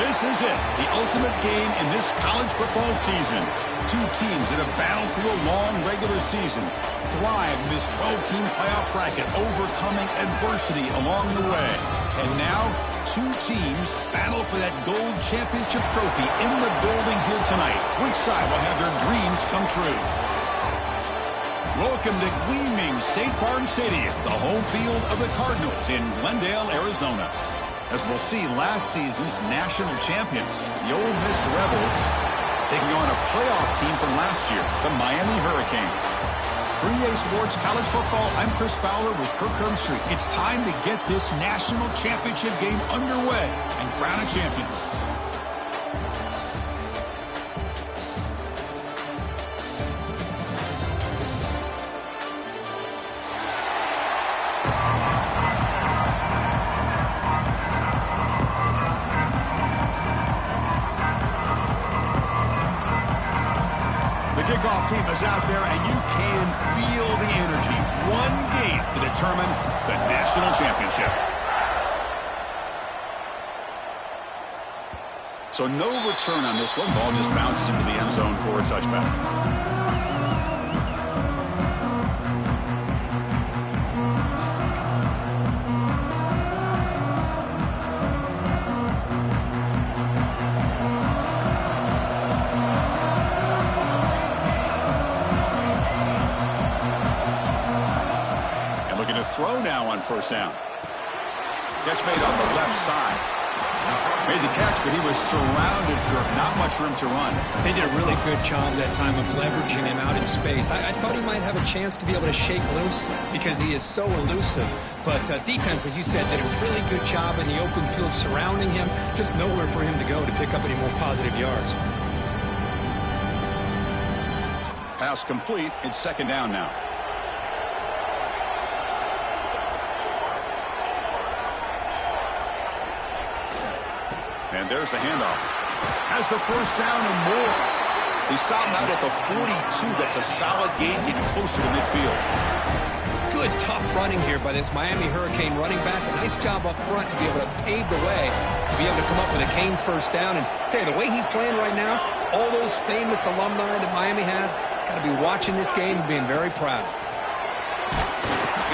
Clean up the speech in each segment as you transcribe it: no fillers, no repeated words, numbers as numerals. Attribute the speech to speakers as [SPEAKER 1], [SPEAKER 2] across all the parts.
[SPEAKER 1] This is it, the ultimate game in this college football season. Two teams that have battled through a long regular season, thrived in this 12-team playoff bracket, overcoming adversity along the way. And now, two teams battle for that gold championship trophy in the building here tonight. Which side will have their dreams come true? Welcome to gleaming State Farm Stadium, the home field of the Cardinals in Glendale, Arizona. As we'll see, last season's national champions, the Ole Miss Rebels, taking on a playoff team from last year, the Miami Hurricanes. For EA Sports College Football, I'm Chris Fowler with Kirk Herbstreit. It's time to get this national championship game underway and crown a champion. The kickoff team is out there, and you can feel the energy. One game to determine the national championship. So no return on this one. Ball just bounces into the end zone for a touchback. Throw now on first down. Catch made on the left side. Made the catch, but he was surrounded, Kirk. Not much room to run.
[SPEAKER 2] They did a really good job that time of leveraging him out in space. I thought he might have a chance to be able to shake loose because he is so elusive. But defense, as you said, did a really good job in the open field surrounding him. Just nowhere for him to go to pick up any more positive yards.
[SPEAKER 1] Pass complete. It's second down now. And there's the handoff. Has the first down and more. They stop him out at the 42. That's a solid gain, getting closer to midfield.
[SPEAKER 2] Good, tough running here by this Miami Hurricane running back. A nice job up front to be able to pave the way to be able to come up with a Canes first down. And tell you, the way he's playing right now, all those famous alumni that Miami has, got to be watching this game and being very proud.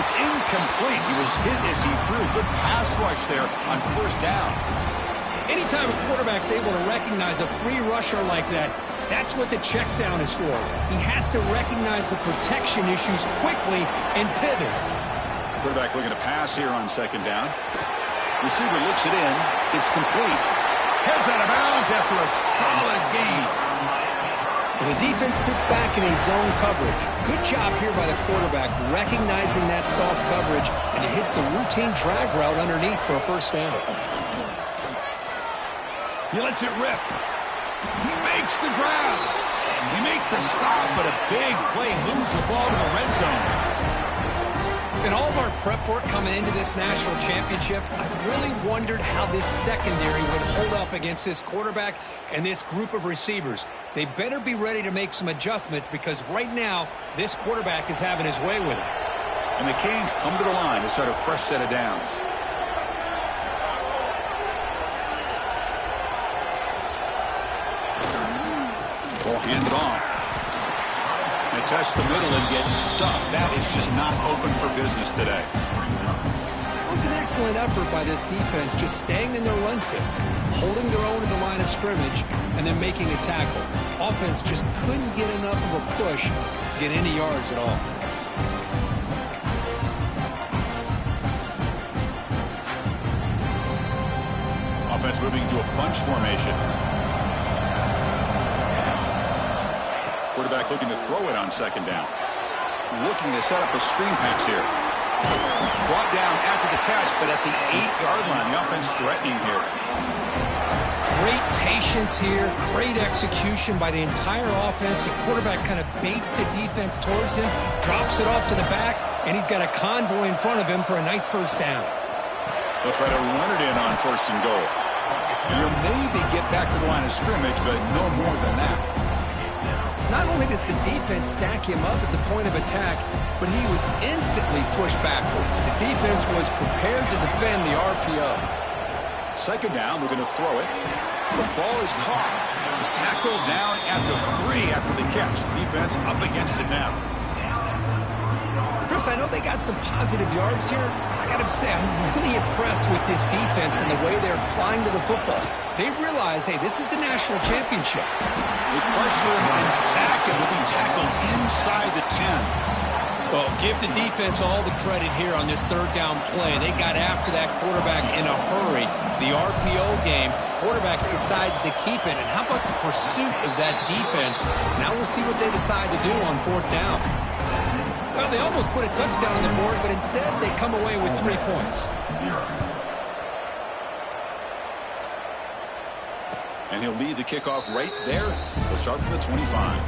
[SPEAKER 1] It's incomplete. He was hit as he threw. Good pass rush there on first down.
[SPEAKER 2] Anytime a quarterback's able to recognize a free rusher like that, that's what the check down is for. He has to recognize the protection issues quickly and pivot.
[SPEAKER 1] Quarterback looking to pass here on second down. Receiver looks it in. It's complete. Heads out of bounds after a solid gain.
[SPEAKER 2] And the defense sits back in a zone coverage. Good job here by the quarterback recognizing that soft coverage, and he hits the routine drag route underneath for a first down.
[SPEAKER 1] He lets it rip. He makes the grab. He makes the stop, but a big play moves the ball to the red zone.
[SPEAKER 2] In all of our prep work coming into this national championship, I really wondered how this secondary would hold up against this quarterback and this group of receivers. They better be ready to make some adjustments because right now, this quarterback is having his way with it.
[SPEAKER 1] And the Canes come to the line to start a fresh set of downs. Ball handed off. They test the middle and get stuck. That is just not open for business today.
[SPEAKER 2] It was an excellent effort by this defense, just staying in their run fits, holding their own at the line of scrimmage, and then making a tackle. Offense just couldn't get enough of a push to get any yards at all.
[SPEAKER 1] Offense moving to a bunch formation. Quarterback looking to throw it on second down. Looking to set up a screen pass here. Brought down after the catch, but at the 8-yard line. The offense threatening here.
[SPEAKER 2] Great patience here. Great execution by the entire offense. The quarterback kind of baits the defense towards him, drops it off to the back, and he's got a convoy in front of him for a nice first down.
[SPEAKER 1] They'll try to run it in on first and goal. And he'll maybe get back to the line of scrimmage, but no more than that.
[SPEAKER 2] Not only does the defense stack him up at the point of attack, but he was instantly pushed backwards. The defense was prepared to defend the RPO.
[SPEAKER 1] Second down, we're going to throw it. The ball is caught. Tackled down at the 3 after the catch. Defense up against it now.
[SPEAKER 2] Chris, I know they got some positive yards here, but I got to say, I'm really impressed with this defense and the way they're flying to the football. They realize, hey, this is the national championship.
[SPEAKER 1] They pressure him and sack him with being tackled inside the 10.
[SPEAKER 2] Well, give the defense all the credit here on this third down play. They got after that quarterback in a hurry. The RPO game, quarterback decides to keep it. And how about the pursuit of that defense? Now we'll see what they decide to do on fourth down. Well, they almost put a touchdown on the board, but instead they come away with 3 points.
[SPEAKER 1] And he'll lead the kickoff right there. He'll start from the 25.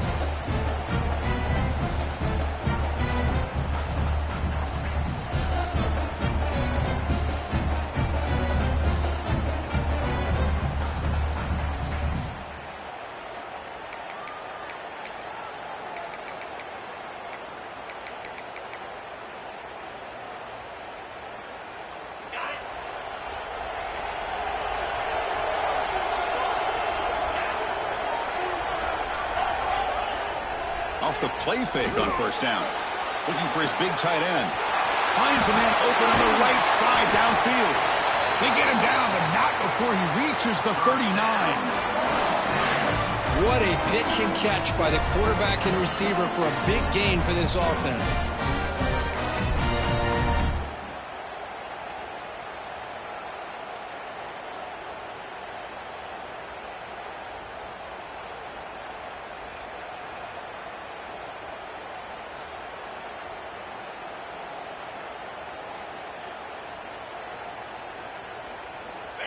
[SPEAKER 1] Off the play fake on first down. Looking for his big tight end. Finds a man open on the right side downfield. They get him down, but not before he reaches the 39.
[SPEAKER 2] What a pitch and catch by the quarterback and receiver for a big gain for this offense.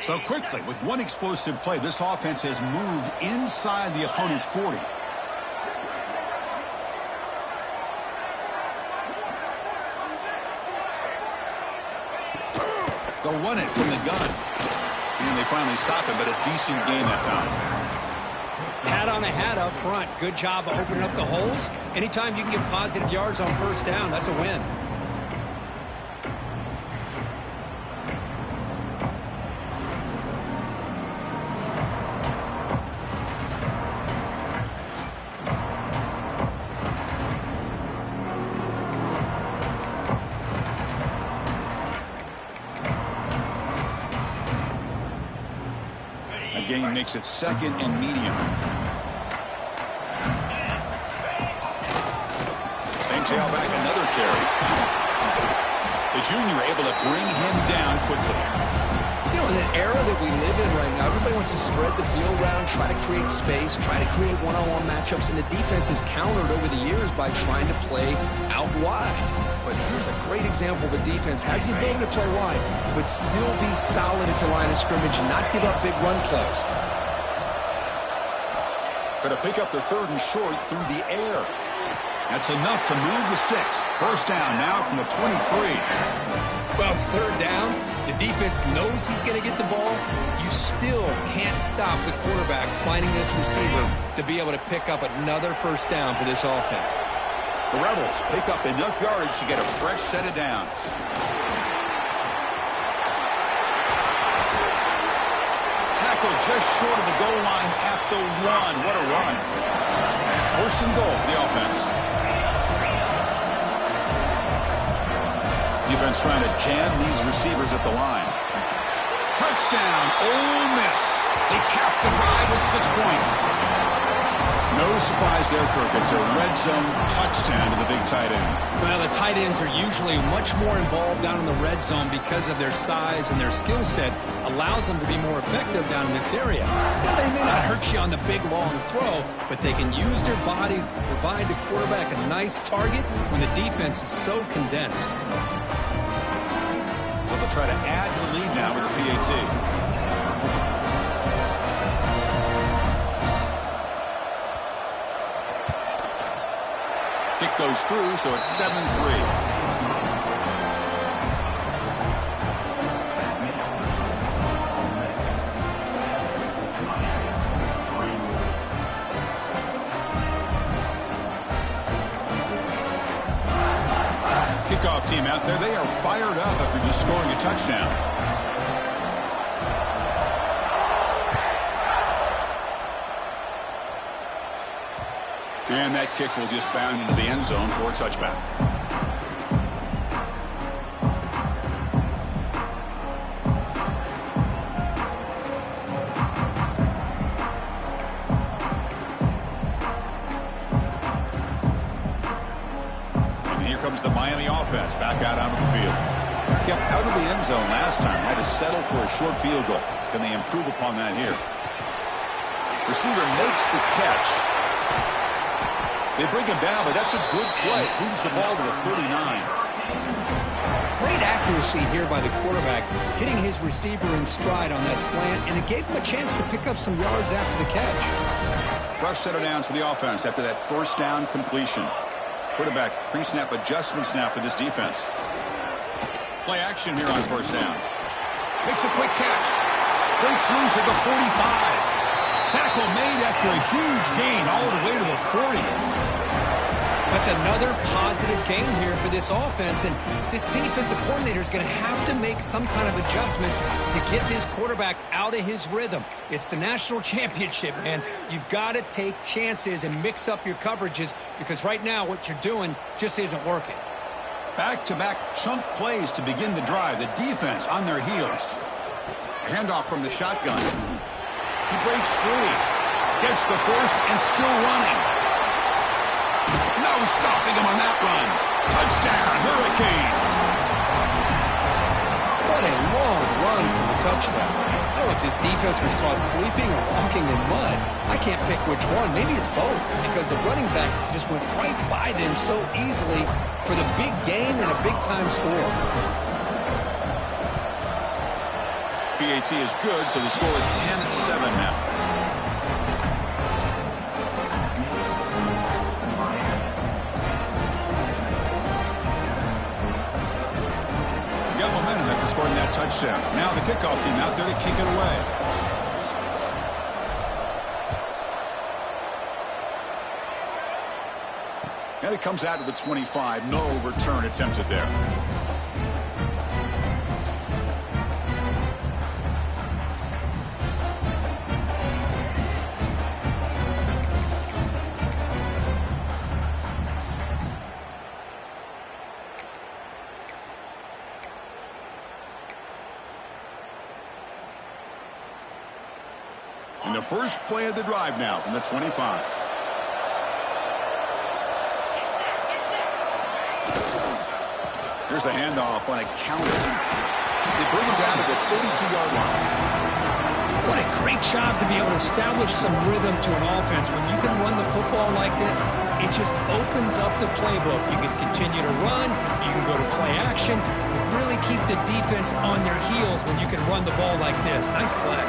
[SPEAKER 1] So quickly, with one explosive play, this offense has moved inside the opponent's 40. They'll run it from the gun. And they finally stop it, but a decent gain that time.
[SPEAKER 2] Hat on a hat up front. Good job of opening up the holes. Anytime you can get positive yards on first down, that's a win.
[SPEAKER 1] Gain makes it second and medium. Same tailback, another carry. The junior able to bring him down quickly.
[SPEAKER 2] You know, in the era that we live in right now, everybody wants to spread the field around, try to create space, try to create one-on-one matchups, and the defense has countered over the years by trying to play out wide. But here's a great example of a defense has the ability to play wide, but still be solid at the line of scrimmage and not give up big run plays.
[SPEAKER 1] Going to pick up the third and short through the air. That's enough to move the sticks. First down now from the 23.
[SPEAKER 2] Well, it's third down. The defense knows he's going to get the ball. You still can't stop the quarterback finding this receiver to be able to pick up another first down for this offense.
[SPEAKER 1] The Rebels pick up enough yardage to get a fresh set of downs. Tackle just short of the goal line at the 1. What a run. First and goal for the offense. Defense trying to jam these receivers at the line. Touchdown, Ole Miss. They cap the drive with 6 points. No surprise there, Kirk. It's a red zone touchdown to the big tight end.
[SPEAKER 2] Well, the tight ends are usually much more involved down in the red zone because of their size and their skill set allows them to be more effective down in this area. Now, they may not hurt you on the big, long throw, but they can use their bodies to provide the quarterback a nice target when the defense is so condensed.
[SPEAKER 1] Well, they'll try to add to the lead now with the PAT. Kick goes through, so it's 7-3. Kickoff team out there, they are fired up after just scoring a touchdown. And that kick will just bound into the end zone for a touchback. And here comes the Miami offense back out onto the field. Kept out of the end zone last time. Had to settle for a short field goal. Can they improve upon that here? Receiver makes the catch. They bring him down, but that's a good play. Moves the ball to the 39.
[SPEAKER 2] Great accuracy here by the quarterback, hitting his receiver in stride on that slant, and it gave him a chance to pick up some yards after the catch.
[SPEAKER 1] Fresh set of downs for the offense after that first down completion. Quarterback pre-snap adjustments now for this defense. Play action here on first down. Makes a quick catch. Breaks loose at the 45. Tackle made after a huge gain all the way to the 40.
[SPEAKER 2] That's another positive game here for this offense, and this defensive coordinator is going to have to make some kind of adjustments to get this quarterback out of his rhythm. It's the national championship, man. You've got to take chances and mix up your coverages because right now what you're doing just isn't working.
[SPEAKER 1] Back-to-back chunk plays to begin the drive. The defense on their heels. Handoff from the shotgun. He breaks free. Gets the first and still running. No stopping him on that run. Touchdown, Hurricanes.
[SPEAKER 2] What a long run for the touchdown. I don't know if this defense was caught sleeping or walking in mud. I can't pick which one. Maybe it's both because the running back just went right by them so easily for the big gain and a big-time score.
[SPEAKER 1] PAT is good, so the score is 10-7 now. Got momentum after scoring that touchdown. Now the kickoff team out there to kick it away. And it comes out to the 25. No return attempted there. And the first play of the drive now from the 25. Here's the handoff on a counter. They bring him down to the 32-yard line.
[SPEAKER 2] What a great job to be able to establish some rhythm to an offense. When you can run the football like this, it just opens up the playbook. You can continue to run. You can go to play action. You really keep the defense on their heels when you can run the ball like this. Nice play.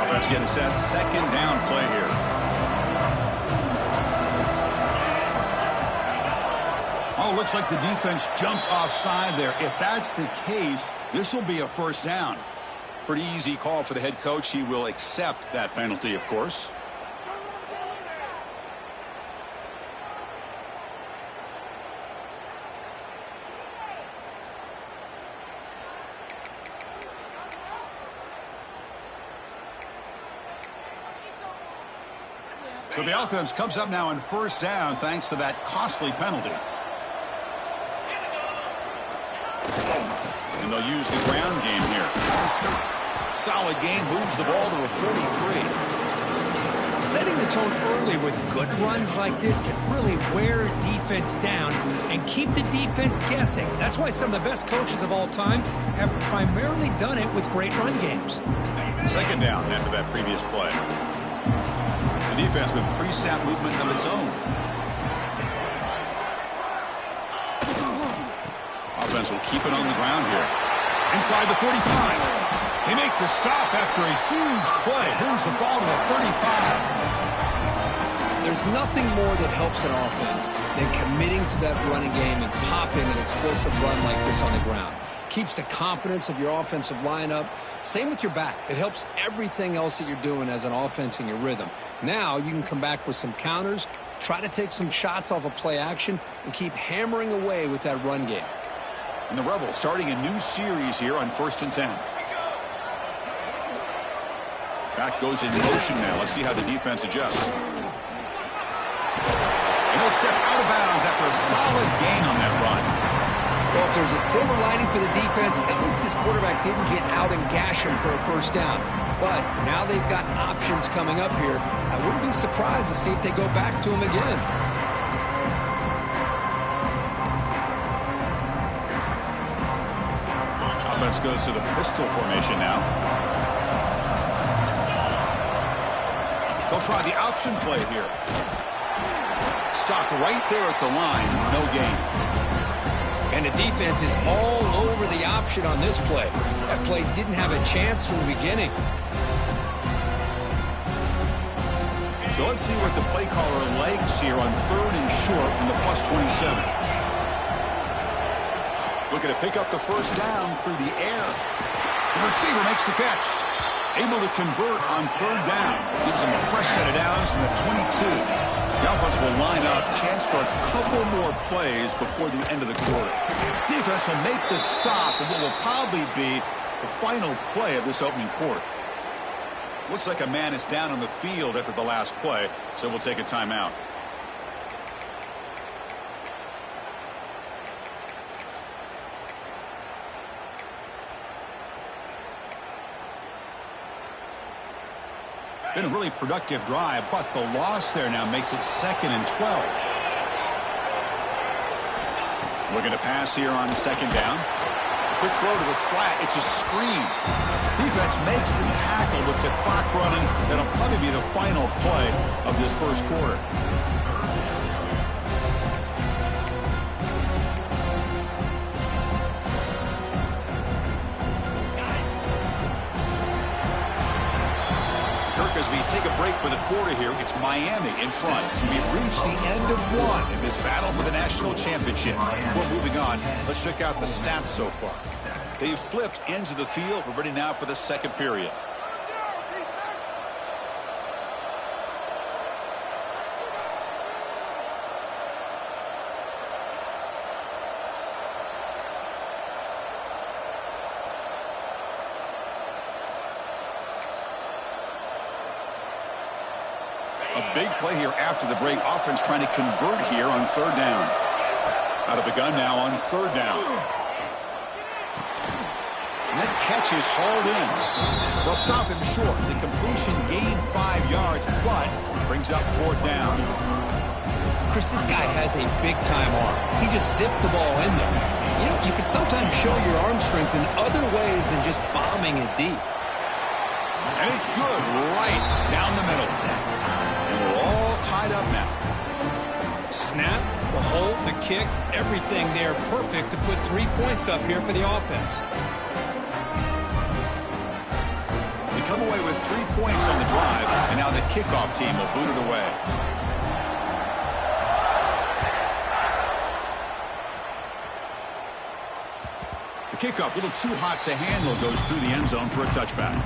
[SPEAKER 1] Offense getting set. Second down play here. Oh, looks like the defense jumped offside there. If that's the case, this will be a first down. Pretty easy call for the head coach. He will accept that penalty, of course. So the offense comes up now on first down thanks to that costly penalty. And they'll use the ground game here. Solid game, moves the ball to the 43.
[SPEAKER 2] Setting the tone early with good runs like this can really wear a defense down and keep the defense guessing. That's why some of the best coaches of all time have primarily done it with great run games.
[SPEAKER 1] Second down after that previous play. The defense with pre-snap movement of its own. Offense will keep it on the ground here. Inside the 45. They make the stop after a huge play. Moves the ball to the 35.
[SPEAKER 2] There's nothing more that helps an offense than committing to that running game and popping an explosive run like this on the ground. Keeps the confidence of your offensive lineup. Same with your back. It helps everything else that you're doing as an offense in your rhythm. Now you can come back with some counters, try to take some shots off of play action, and keep hammering away with that run game.
[SPEAKER 1] And the Rebels starting a new series here on 1st and 10. Back goes in motion now. Let's see how the defense adjusts. He'll step out of bounds after a solid gain on that run.
[SPEAKER 2] Well, if there's a silver lining for the defense, at least this quarterback didn't get out and gash him for a first down. But now they've got options coming up here. I wouldn't be surprised to see if they go back to him again.
[SPEAKER 1] Offense goes to the pistol formation now. They'll try the option play here. Stopped right there at the line. No gain.
[SPEAKER 2] And the defense is all over the option on this play. That play didn't have a chance from the beginning.
[SPEAKER 1] So let's see what the play caller likes here on 3rd and short in the +27. Looking to pick up the first down through the air. The receiver makes the catch. Able to convert on 3rd down. Gives him a fresh set of downs from the 22. The offense will line up. Chance for a couple more plays before the end of the quarter. Defense will make the stop in what will probably be the final play of this opening quarter. Looks like a man is down on the field after the last play, so we'll take a timeout. Been a really productive drive, but the loss there now makes it 2nd and 12. Looking to pass here on 2nd down. Quick throw to the flat. It's a screen. Defense makes the tackle with the clock running. That'll probably be the final play of this first quarter. As we take a break for the quarter here, it's Miami in front. We've reached the end of one in this battle for the national championship. Before moving on, let's check out the stats so far. They've flipped ends of the field. We're ready now for the second period. A big play here after the break. Offense trying to convert here on 3rd down. Out of the gun now on 3rd down. And that catch is hauled in. They'll stop him short. The completion gained 5 yards, but brings up 4th down.
[SPEAKER 2] Chris, this guy has a big-time arm. He just zipped the ball in there. You know, you can sometimes show your arm strength in other ways than just bombing it deep.
[SPEAKER 1] And it's good right down the middle. Tied up now.
[SPEAKER 2] Snap, the hold, the kick, everything there perfect to put 3 points up here for the offense.
[SPEAKER 1] We come away with 3 points on the drive, and now the kickoff team will boot it away. The kickoff, a little too hot to handle, goes through the end zone for a touchback.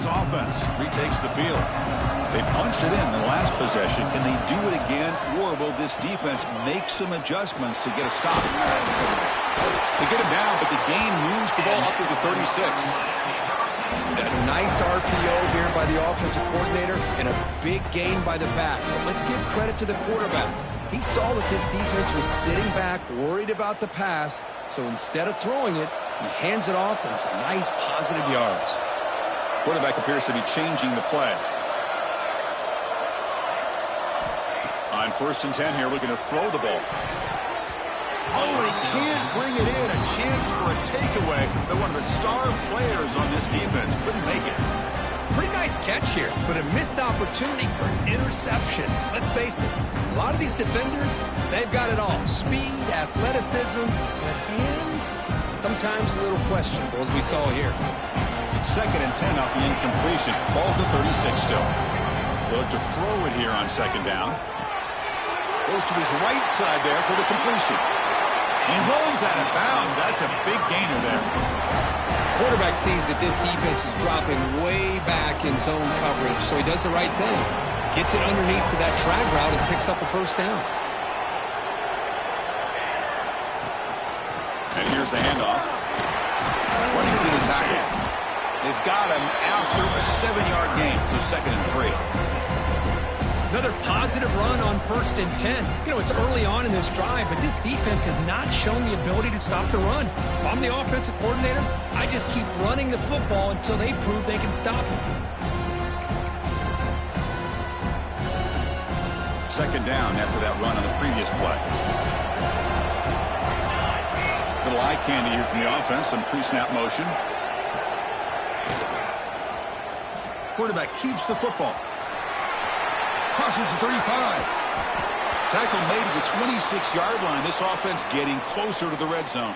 [SPEAKER 1] Offense retakes the field. They punched it in the last possession. Can they do it again, or will this defense make some adjustments to get a stop? They get him down, but the gain moves the ball up to the 36.
[SPEAKER 2] A nice RPO here by the offensive coordinator and a big gain by the back. But let's give credit to the quarterback. He saw that this defense was sitting back, worried about the pass, so instead of throwing it, he hands it off and some nice positive yards.
[SPEAKER 1] Quarterback appears to be changing the play. On 1st and 10 here, looking to throw the ball. Oh, he can't bring it in. A chance for a takeaway, but one of the star players on this defense couldn't make it.
[SPEAKER 2] Pretty nice catch here, but a missed opportunity for an interception. Let's face it, a lot of these defenders, they've got it all. Speed, athleticism, but hands, sometimes a little questionable, as we saw here.
[SPEAKER 1] 2nd and 10 off the incompletion. Ball to 36 still. They'll look to throw it here on 2nd down. Goes to his right side there for the completion. And he rolls out of bounds. That's a big gainer there.
[SPEAKER 2] Quarterback sees that this defense is dropping way back in zone coverage, so he does the right thing. Gets it underneath to that drag route and picks up a first down.
[SPEAKER 1] And here's the handoff. Running through the tackle. They've got him after a 7-yard gain, so 2nd and 3.
[SPEAKER 2] Another positive run on 1st and 10. You know, it's early on in this drive, but this defense has not shown the ability to stop the run. If I'm the offensive coordinator, I just keep running the football until they prove they can stop it.
[SPEAKER 1] 2nd down after that run on the previous play. Little eye candy here from the offense, some pre-snap motion. Quarterback keeps the football. Crosses the 35. Tackle made at the 26-yard line. This offense getting closer to the red zone.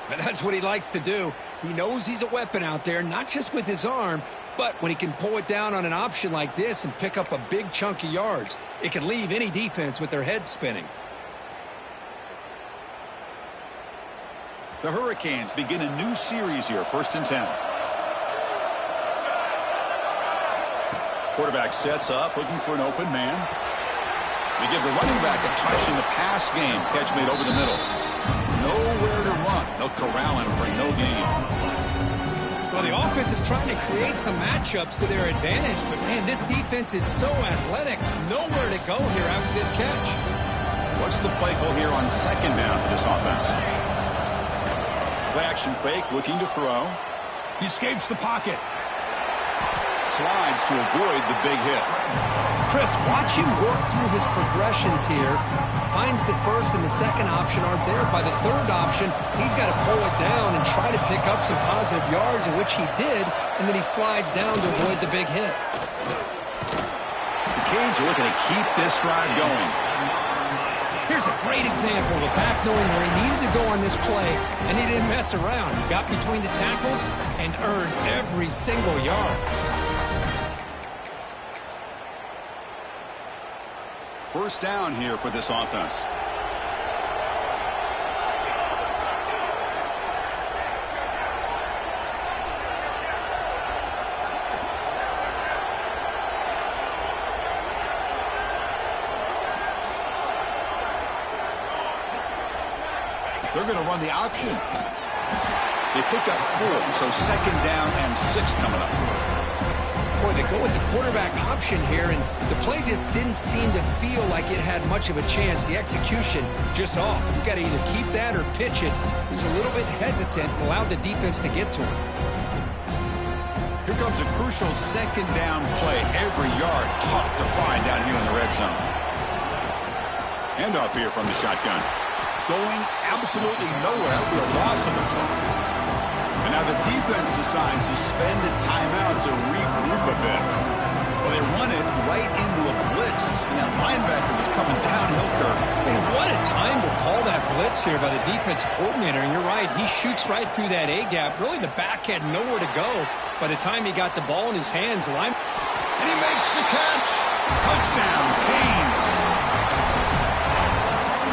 [SPEAKER 2] And that's what he likes to do. He knows he's a weapon out there, not just with his arm, but when he can pull it down on an option like this and pick up a big chunk of yards, it can leave any defense with their head spinning.
[SPEAKER 1] The Hurricanes begin a new series here, 1st and 10. Quarterback sets up, looking for an open man. They give the running back a touch in the pass game. Catch made over the middle. Nowhere to run. They'll corral him for no gain.
[SPEAKER 2] Well, the offense is trying to create some matchups to their advantage, but, man, this defense is so athletic. Nowhere to go here after this catch.
[SPEAKER 1] What's the play call here on 2nd down for this offense? Play action fake, looking to throw. He escapes the pocket. Slides to avoid the big hit.
[SPEAKER 2] Chris, watch him work through his progressions here. Finds the 1st and the 2nd option aren't there. By the 3rd option, he's got to pull it down and try to pick up some positive yards, in which he did, and then he slides down to avoid the big hit.
[SPEAKER 1] The Canes are looking to keep this drive going.
[SPEAKER 2] Here's a great example of a back knowing where he needed to go on this play, and he didn't mess around. He got between the tackles and earned every single yard.
[SPEAKER 1] 1st down here for this offense. They're going to run the option. They picked up 4, so 2nd down and 6 coming up.
[SPEAKER 2] Boy, they go with the quarterback option here, and the play just didn't seem to feel like it had much of a chance. The execution just off. You got to either keep that or pitch it. He was a little bit hesitant and allowed the defense to get to him.
[SPEAKER 1] Here comes a crucial 2nd down play. Every yard tough to find down here in the red zone. Handoff here from the shotgun. Going absolutely nowhere with a loss of the play. And now the defense decides to spend a timeout to regroup a bit. Well, they run it right into a blitz, and that linebacker was coming downhill, Kirk.
[SPEAKER 2] Man, what a time to call that blitz here by the defensive coordinator. And you're right, he shoots right through that A-gap. Really, the back had nowhere to go. By the time he got the ball in his hands, the line...
[SPEAKER 1] And he makes the catch. Touchdown, Canes.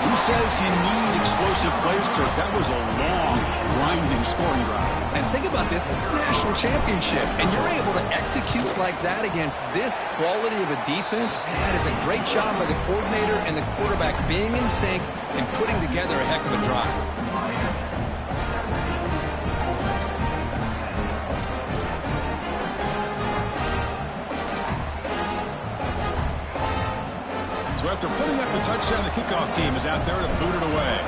[SPEAKER 1] Who says you need explosive plays, Kirk? That was a long, grinding scoring drive.
[SPEAKER 2] And think about this is a national championship, and you're able to execute like that against this quality of a defense, and that is a great job by the coordinator and the quarterback being in sync and putting together a heck of a drive.
[SPEAKER 1] So after putting up the touchdown, the kickoff team is out there to boot it away.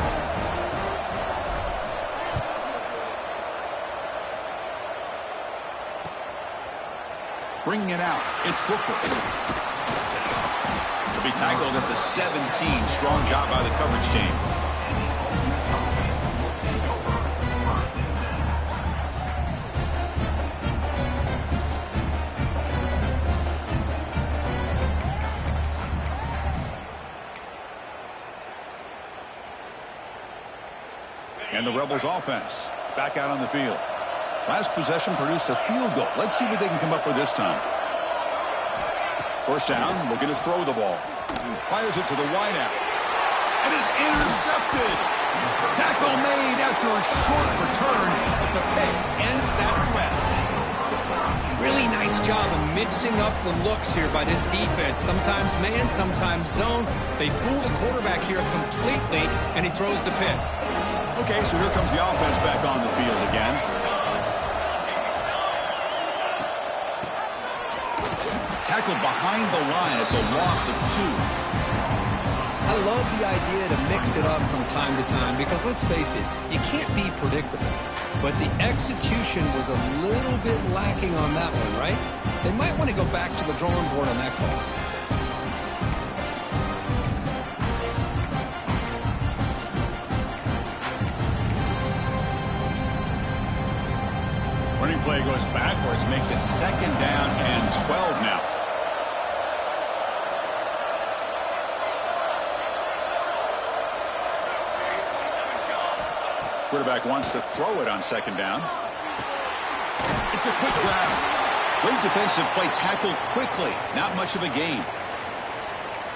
[SPEAKER 1] Bringing it out, it's Booker. To be tackled at the 17. Strong job by the coverage team. And the Rebels offense back out on the field. Last possession produced a field goal. Let's see what they can come up with this time. 1st down, looking to throw the ball. Fires it to the wideout. And is intercepted. Tackle made after a short return, but the pick ends that threat.
[SPEAKER 2] Really nice nice job of mixing up the looks here by this defense. Sometimes man, sometimes zone. They fool the quarterback here completely, and he throws the pick.
[SPEAKER 1] Okay, so here comes the offense back on the field again. Tackled behind the line. It's a loss of 2.
[SPEAKER 2] I love the idea to mix it up from time to time because, let's face it, you can't be predictable. But the execution was a little bit lacking on that one, right? They might want to go back to the drawing board on that call.
[SPEAKER 1] Running play goes backwards, makes it 2nd down and 12 now. Quarterback wants to throw it on 2nd down. It's a quick grab. Great defensive play, tackled quickly. Not much of a gain.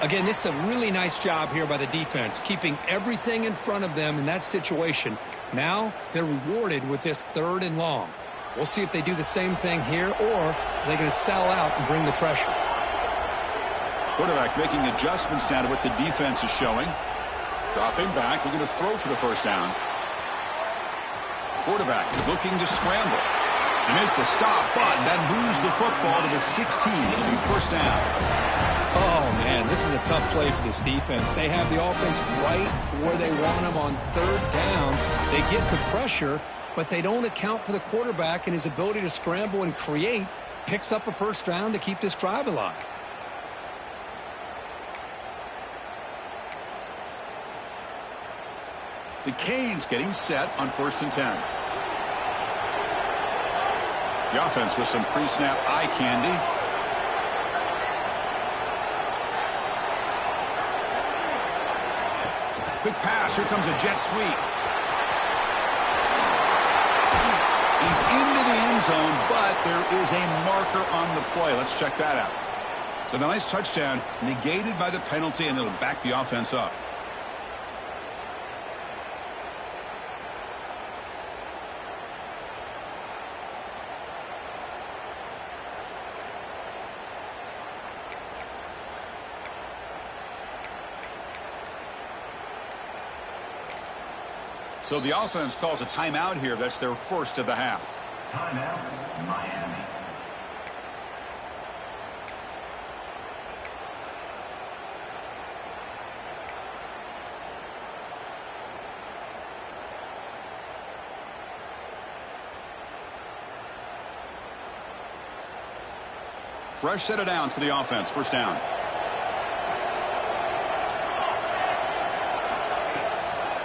[SPEAKER 2] Again, this is a really nice job here by the defense, keeping everything in front of them in that situation. Now they're rewarded with this 3rd and long. We'll see if they do the same thing here, or are they going to sell out and bring the pressure.
[SPEAKER 1] Quarterback making adjustments now to what the defense is showing. Dropping back, looking to throw for the 1st down. Quarterback looking to scramble and make the stop, but that moves the football to the 16. It'll be 1st down.
[SPEAKER 2] Oh, man, this is a tough play for this defense. They have the offense right where they want them on 3rd down. They get the pressure, but they don't account for the quarterback and his ability to scramble and create. Picks up a 1st down to keep this drive alive.
[SPEAKER 1] The Canes getting set on 1st and 10. The offense with some pre-snap eye candy. Quick pass. Here comes a jet sweep. He's into the end zone, but there is a marker on the play. Let's check that out. So the nice touchdown negated by the penalty, and it'll back the offense up. So the offense calls a timeout here. That's their 1st of the half.
[SPEAKER 3] Timeout, Miami.
[SPEAKER 1] Fresh set of downs for the offense. 1st down.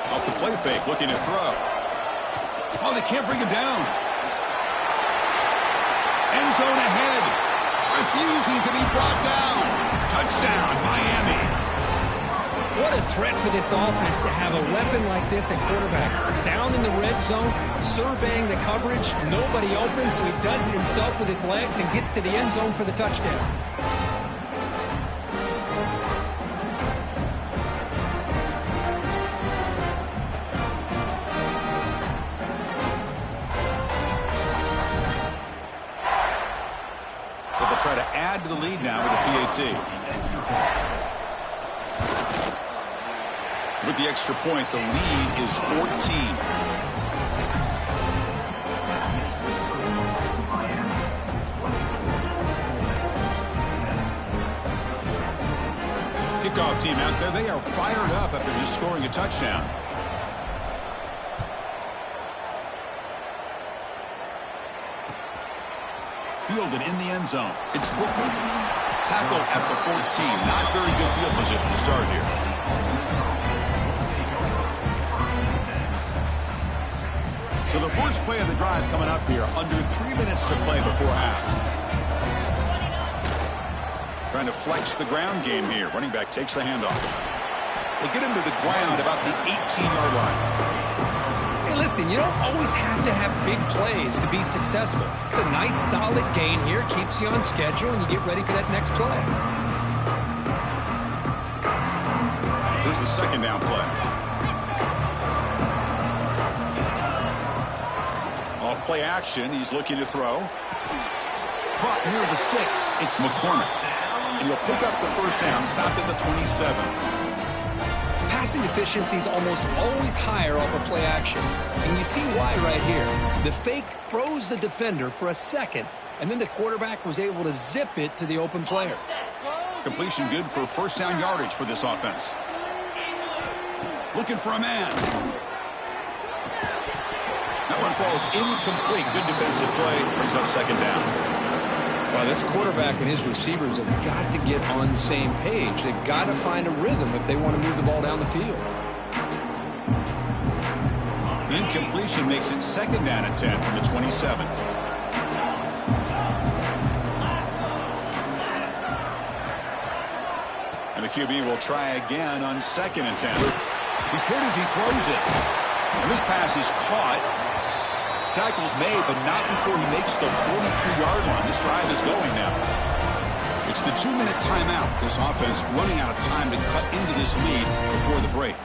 [SPEAKER 1] Off the play fake, looking to throw. Oh, they can't bring him down. End zone ahead. Refusing to be brought down. Touchdown, Miami.
[SPEAKER 2] What a threat for this offense to have a weapon like this at quarterback. Down in the red zone, surveying the coverage. Nobody open, so he does it himself with his legs and gets to the end zone for the touchdown.
[SPEAKER 1] Try to add to the lead now with a PAT. With the extra point, the lead is 14. Kickoff team out there. They are fired up after just scoring a touchdown. Fielded in the end zone. It's Booker. Tackle at the 14. Not very good field position to start here. So the first play of the drive coming up here. Under 3 minutes to play before half. Trying to flex the ground game here. Running back takes the handoff. They get him to the ground about the 18-yard line.
[SPEAKER 2] Hey, listen, you don't always have to have big plays to be successful. It's a nice, solid gain here. Keeps you on schedule, and you get ready for that next play.
[SPEAKER 1] Here's the 2nd down play. Off play action. He's looking to throw. caught near the sticks. It's McCormick. And he'll pick up the first down, stopped at the 27.
[SPEAKER 2] Passing efficiency is almost always higher off of play action. And you see why right here. The fake froze the defender for a second, and then the quarterback was able to zip it to the open player.
[SPEAKER 1] Completion good for first down yardage for this offense. Looking for a man. That one falls incomplete. Good defensive play. Brings up second down.
[SPEAKER 2] Well, this quarterback and his receivers have got to get on the same page. They've got to find a rhythm if they want to move the ball down the field.
[SPEAKER 1] Incompletion makes it second down and 10 from the 27. And the QB will try again on second and 10. He's hit as he throws it. And this pass is caught. Tackle's made, but not before he makes the 43-yard line. This drive is going now. It's the 2-minute timeout. This offense running out of time to cut into this lead before the break.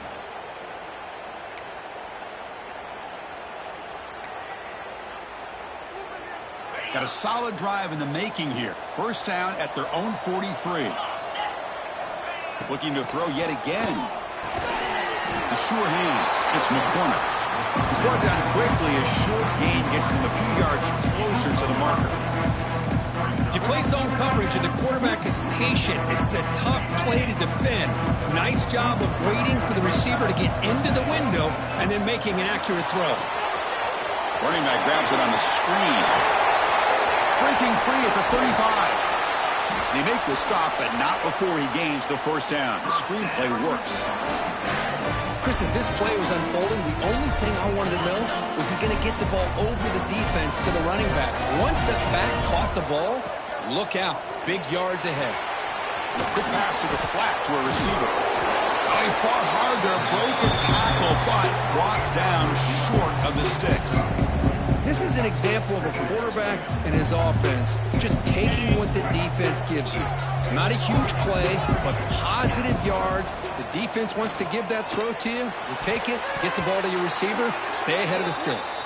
[SPEAKER 1] Got a solid drive in the making here. First down at their own 43. Looking to throw yet again. The sure hands. It's McCormick. He's brought down quickly. A short gain gets them a few yards closer to the marker.
[SPEAKER 2] If you play zone coverage and the quarterback is patient, it's a tough play to defend. Nice job of waiting for the receiver to get into the window and then making an accurate throw.
[SPEAKER 1] Running back grabs it on the screen. Breaking free at the 35. They make the stop, but not before he gains the first down. The screenplay works.
[SPEAKER 2] Chris, as this play was unfolding, the only thing I wanted to know was he going to get the ball over the defense to the running back. One step back, caught the ball. Look out. Big yards ahead.
[SPEAKER 1] Quick pass to the flat to a receiver. Oh, he fought hard there. Broke a tackle, but brought down short of the sticks.
[SPEAKER 2] This is an example of a quarterback and his offense just taking what the defense gives you. Not a huge play, but positive yards. The defense wants to give that throw to you. You take it, get the ball to your receiver, stay ahead of the sticks.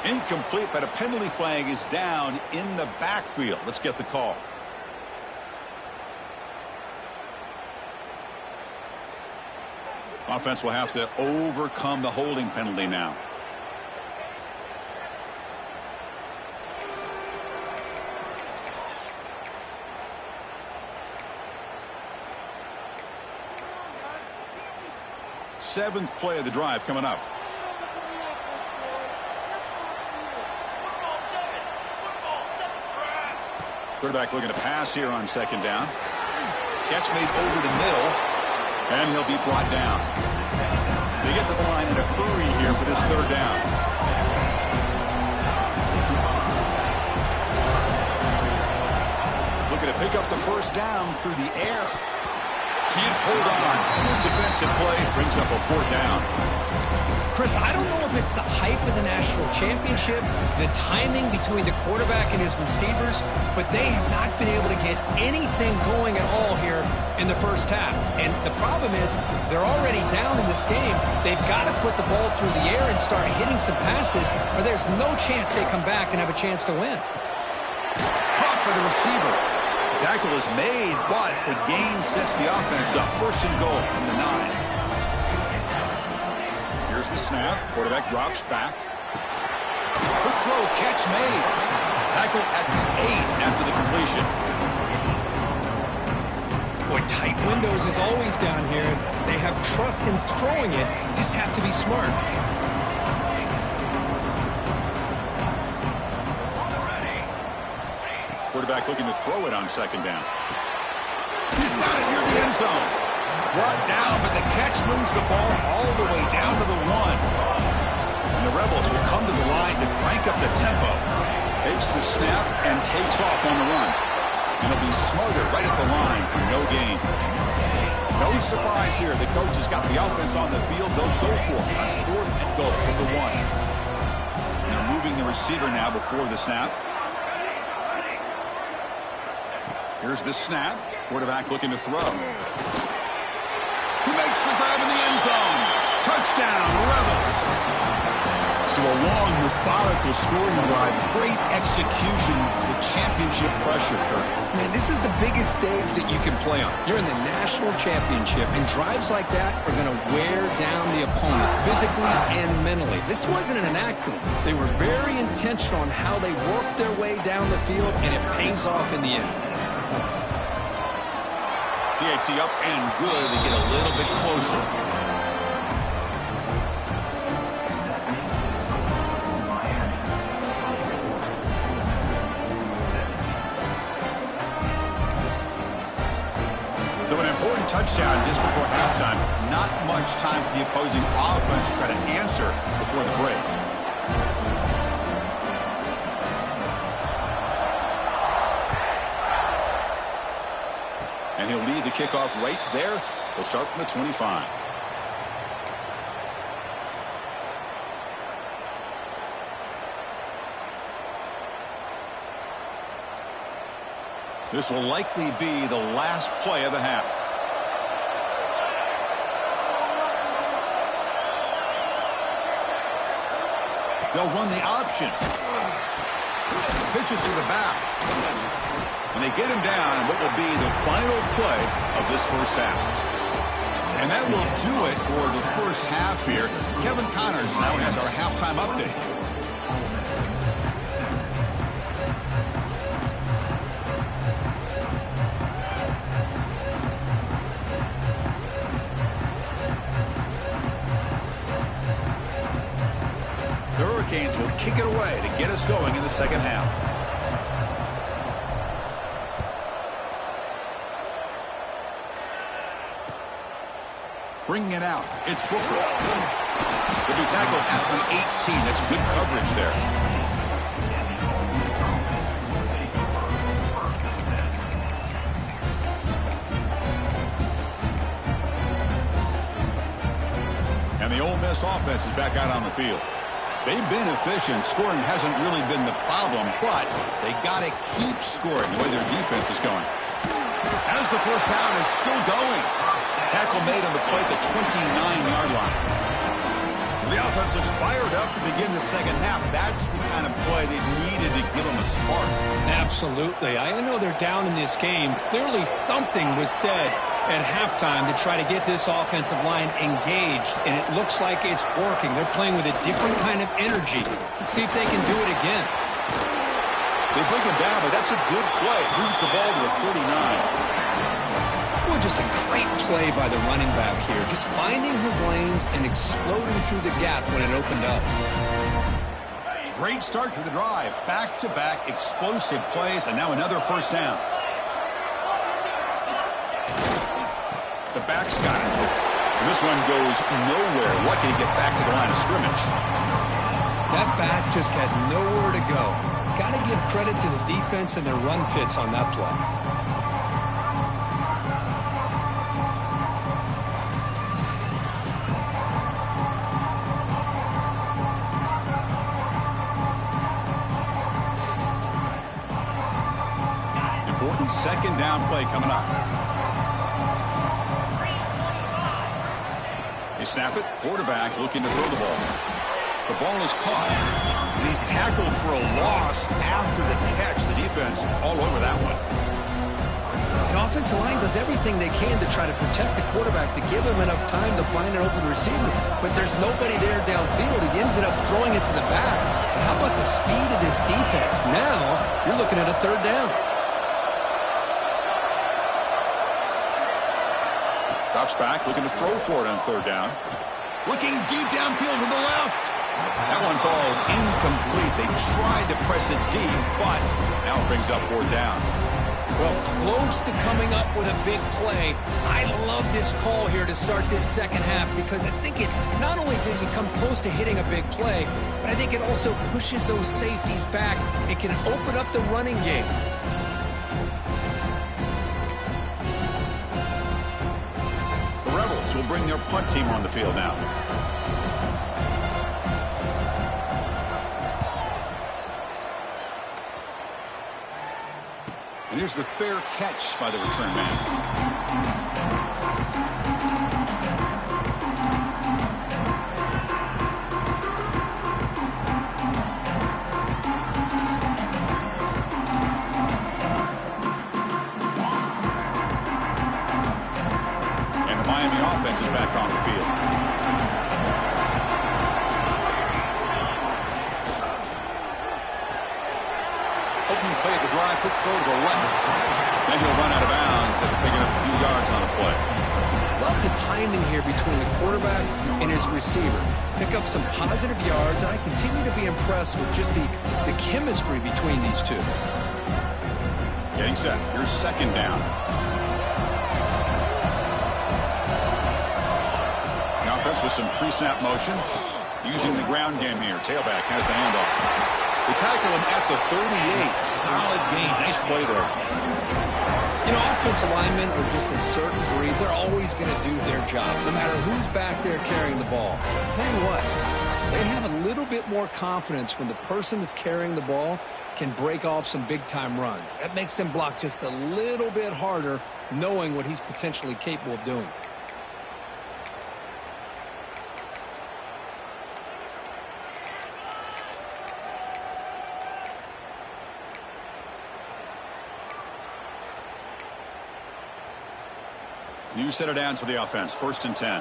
[SPEAKER 1] Incomplete, but a penalty flag is down in the backfield. Let's get the call. Offense will have to overcome the holding penalty now. Seventh play of the drive coming up. Quarterback looking to pass here on second down. Catch made over the middle, and he'll be brought down. They get to the line in a hurry here for this third down. Looking to pick up the first down through the air. Can't hold on. Good defensive play. Brings up a fourth down.
[SPEAKER 2] Chris, I don't know if it's the hype of the national championship, the timing between the quarterback and his receivers, but they have not been able to get anything going at all here in the first half. And the problem is they're already down in this game. They've got to put the ball through the air and start hitting some passes, or there's no chance they come back and have a chance to win.
[SPEAKER 1] Caught by the receiver. Tackle is made, but the gain sets the offense up. First and goal from the 9. Here's the snap. Quarterback drops back. Quick throw, catch made. Tackle at the 8 after the completion.
[SPEAKER 2] Boy, tight windows is always down here. They have trust in throwing it. You just have to be smart.
[SPEAKER 1] Quarterback looking to throw it on second down. He's got it near the end zone. Brought down, but the catch moves the ball all the way down to the 1. And the Rebels will come to the line to crank up the tempo. Takes the snap and takes off on the run. And he'll be smothered right at the line for no gain. No surprise here. The coach has got the offense on the field. They'll go for it on fourth and goal from the 1. They're moving the receiver now before the snap. Here's the snap. Quarterback looking to throw. He makes the grab in the end zone. Touchdown, Rebels. So a long, methodical scoring drive. Great execution with championship pressure, Kurt.
[SPEAKER 2] Man, this is the biggest stage that you can play on. You're in the national championship, and drives like that are going to wear down the opponent physically and mentally. This wasn't an accident. They were very intentional on how they worked their way down the field, and it pays off in the end.
[SPEAKER 1] PAT up and good to get a little bit closer. So an important touchdown just before halftime. Not much time for the opposing offense to try to answer before the break. And he'll lead the kickoff right there. He'll start from the 25. This will likely be the last play of the half. They'll run the option. Pitches to the back. And they get him down in what will be the final play of this first half. And that will do it for the first half here. Kevin Connors now has our halftime update. The Hurricanes will kick it away to get us going in the second half. Bringing it out. It's Booker. He'll be tackled at the 18. That's good coverage there. And the Ole Miss offense is back out on the field. They've been efficient. Scoring hasn't really been the problem, but they got to keep scoring the way their defense is going. As the first down is still going. Tackle made on the play at the 29-yard line. The offense looks fired up to begin the second half. That's the kind of play they needed to give them a spark.
[SPEAKER 2] Absolutely. I know they're down in this game. Clearly something was said at halftime to try to get this offensive line engaged, and it looks like it's working. They're playing with a different kind of energy. Let's see if they can do it again.
[SPEAKER 1] They bring him down, but that's a good play. Moves the ball to the 39.
[SPEAKER 2] Well, just a great play by the running back here. Just finding his lanes and exploding through the gap when it opened up.
[SPEAKER 1] Great start to the drive. Back-to-back explosive plays, and now another first down. The back's got it. And this one goes nowhere. Lucky to get back to the line of scrimmage.
[SPEAKER 2] That back just had nowhere to go. Got to give credit to the defense and their run fits on that play.
[SPEAKER 1] Important second down play coming up. They snap it. Quarterback looking to throw the ball. The ball is caught. And he's tackled for a loss after the catch. The defense all over that one.
[SPEAKER 2] The offensive line does everything they can to try to protect the quarterback, to give him enough time to find an open receiver. But there's nobody there downfield. He ends up throwing it to the back. But how about the speed of this defense? Now you're looking at a third down.
[SPEAKER 1] Drops back, looking to throw for it on third down. Looking deep downfield to the left. That one falls incomplete. They tried to press it deep, but now it brings up fourth down.
[SPEAKER 2] Well, close to coming up with a big play. I love this call here to start this second half because I think it not only did you come close to hitting a big play, but I think it also pushes those safeties back. It can open up the running game.
[SPEAKER 1] Will bring their punt team on the field now. And here's the fair catch by the return man. play at the drive, quick throw to the left. Then he'll run out of bounds after picking up a few yards on a play.
[SPEAKER 2] Love the timing here between the quarterback and his receiver. Pick up some positive yards, and I continue to be impressed with just the chemistry between these two.
[SPEAKER 1] Getting set. Here's second down. The offense with some pre-snap motion. Using the ground game here. Tailback has the handoff. They tackle him at the 38. Solid gain. Nice play there.
[SPEAKER 2] You know, offensive linemen are just a certain breed. They're always going to do their job, no matter who's back there carrying the ball. I'll tell you what, they have a little bit more confidence when the person that's carrying the ball can break off some big-time runs. That makes them block just a little bit harder, knowing what he's potentially capable of doing.
[SPEAKER 1] New set of downs for the offense. 1st and 10.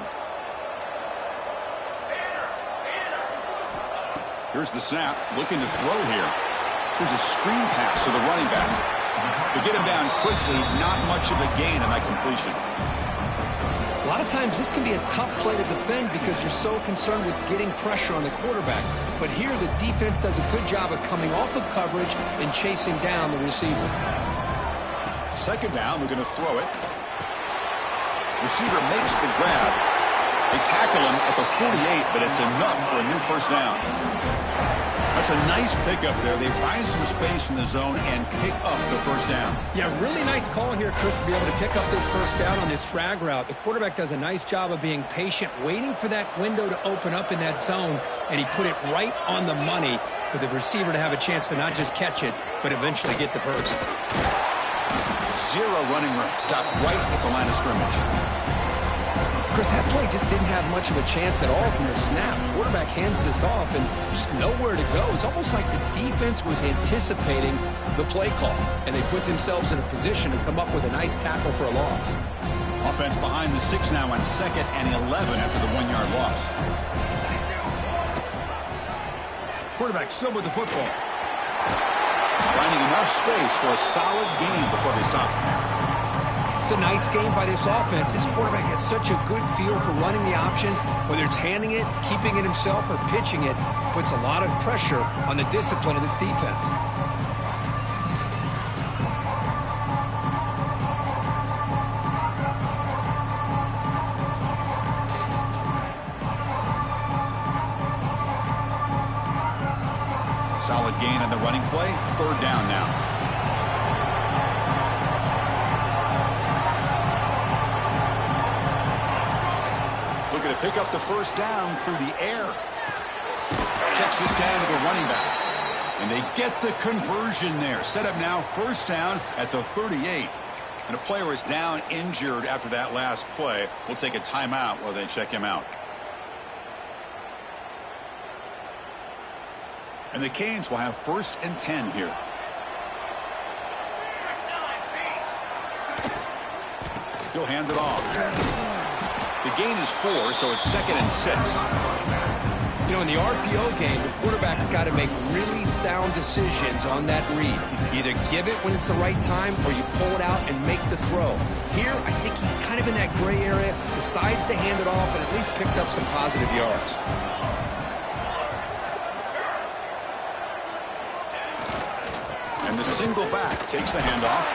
[SPEAKER 1] Here's the snap. Looking to throw here. Here's a screen pass to the running back. To get him down quickly, not much of a gain on that completion.
[SPEAKER 2] A lot of times this can be a tough play to defend because you're so concerned with getting pressure on the quarterback. But here the defense does a good job of coming off of coverage and chasing down the receiver.
[SPEAKER 1] Second down, we're going to throw it. Receiver makes the grab. They tackle him at the 48, but it's enough for a new first down. That's a nice pickup there. They find some space in the zone and pick up the first down.
[SPEAKER 2] Yeah, really nice call here, Chris, to be able to pick up this first down on this drag route. The quarterback does a nice job of being patient, waiting for that window to open up in that zone, and he put it right on the money for the receiver to have a chance to not just catch it, but eventually get the first.
[SPEAKER 1] Zero running room. Stopped right at the line of scrimmage.
[SPEAKER 2] Chris, that play just didn't have much of a chance at all from the snap. Quarterback hands this off and just nowhere to go. It's almost like the defense was anticipating the play call, and they put themselves in a position to come up with a nice tackle for a loss.
[SPEAKER 1] Offense behind the 6 now on 2nd and 11 after the 1-yard loss. Quarterback still with the football. Finding enough space for a solid gain before they stop.
[SPEAKER 2] It's a nice game by this offense. This quarterback has such a good feel for running the option. Whether it's handing it, keeping it himself, or pitching it, puts a lot of pressure on the discipline of this defense.
[SPEAKER 1] Solid gain on the running play. 3rd down now. Looking to pick up the first down through the air. Checks this down to the running back. And they get the conversion there. Set up now, first down at the 38. And a player is down injured after that last play. We'll take a timeout while they check him out. And the Canes will have 1st and 10 here. He'll hand it off. The gain is 4, so it's 2nd and 6.
[SPEAKER 2] You know, in the RPO game, the quarterback's got to make really sound decisions on that read. Either give it when it's the right time or you pull it out and make the throw. Here, I think he's kind of in that gray area, decides to hand it off and at least picked up some positive yards.
[SPEAKER 1] And the single back takes the handoff.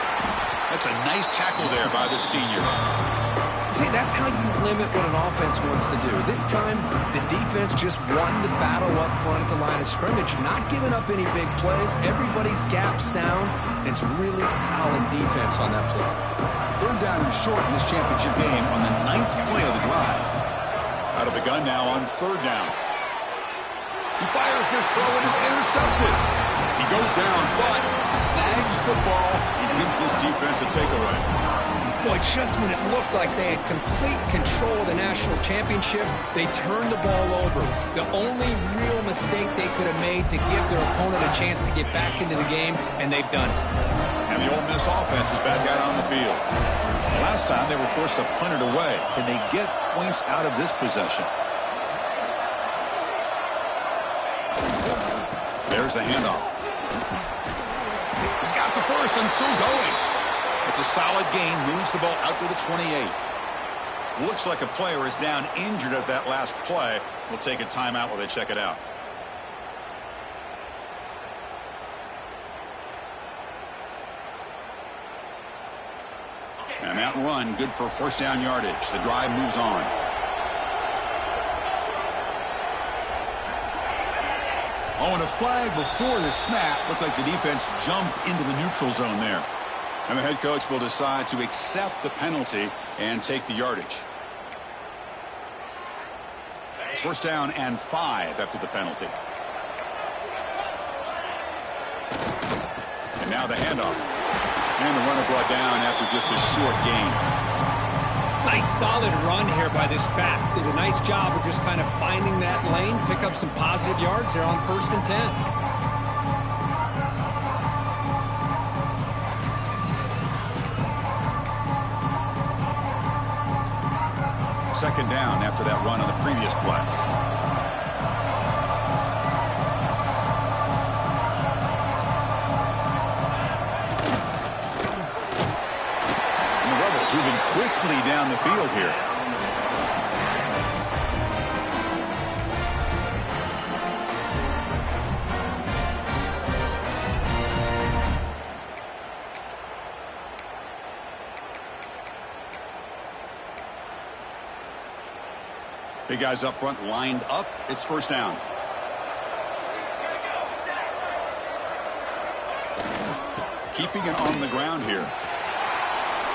[SPEAKER 1] That's a nice tackle there by the senior.
[SPEAKER 2] See, that's how you limit what an offense wants to do. This time, the defense just won the battle up front at the line of scrimmage, not giving up any big plays. Everybody's gap sound, and it's really solid defense on that play.
[SPEAKER 1] 3rd down and short in this championship game on the 9th play of the drive. Out of the gun now on 3rd down. He fires this throw and it's intercepted. He goes down, but snags the ball and gives this defense a takeaway.
[SPEAKER 2] Boy, just when it looked like they had complete control of the national championship, they turned the ball over. The only real mistake they could have made to give their opponent a chance to get back into the game, and they've done it.
[SPEAKER 1] And the Ole Miss offense is back out on the field. Last time they were forced to punt it away. Can they get points out of this possession? There's the handoff. He's got the first and still going. It's a solid gain. Moves the ball out to the 28. Looks like a player is down injured at that last play. We'll take a timeout while they check it out. And that run, good for first down yardage. The drive moves on. Oh, and a flag before the snap. Looked like the defense jumped into the neutral zone there. And the head coach will decide to accept the penalty and take the yardage. It's first down and 5 after the penalty. And now the handoff. And the runner brought down after just a short gain.
[SPEAKER 2] Nice solid run here by this back. Did a nice job of just kind of finding that lane, pick up some positive yards there on 1st and 10.
[SPEAKER 1] Second down after that run on the previous play. And the Rebels moving quickly down the field here. Big guys up front lined up. It's first down. Keeping it on the ground here.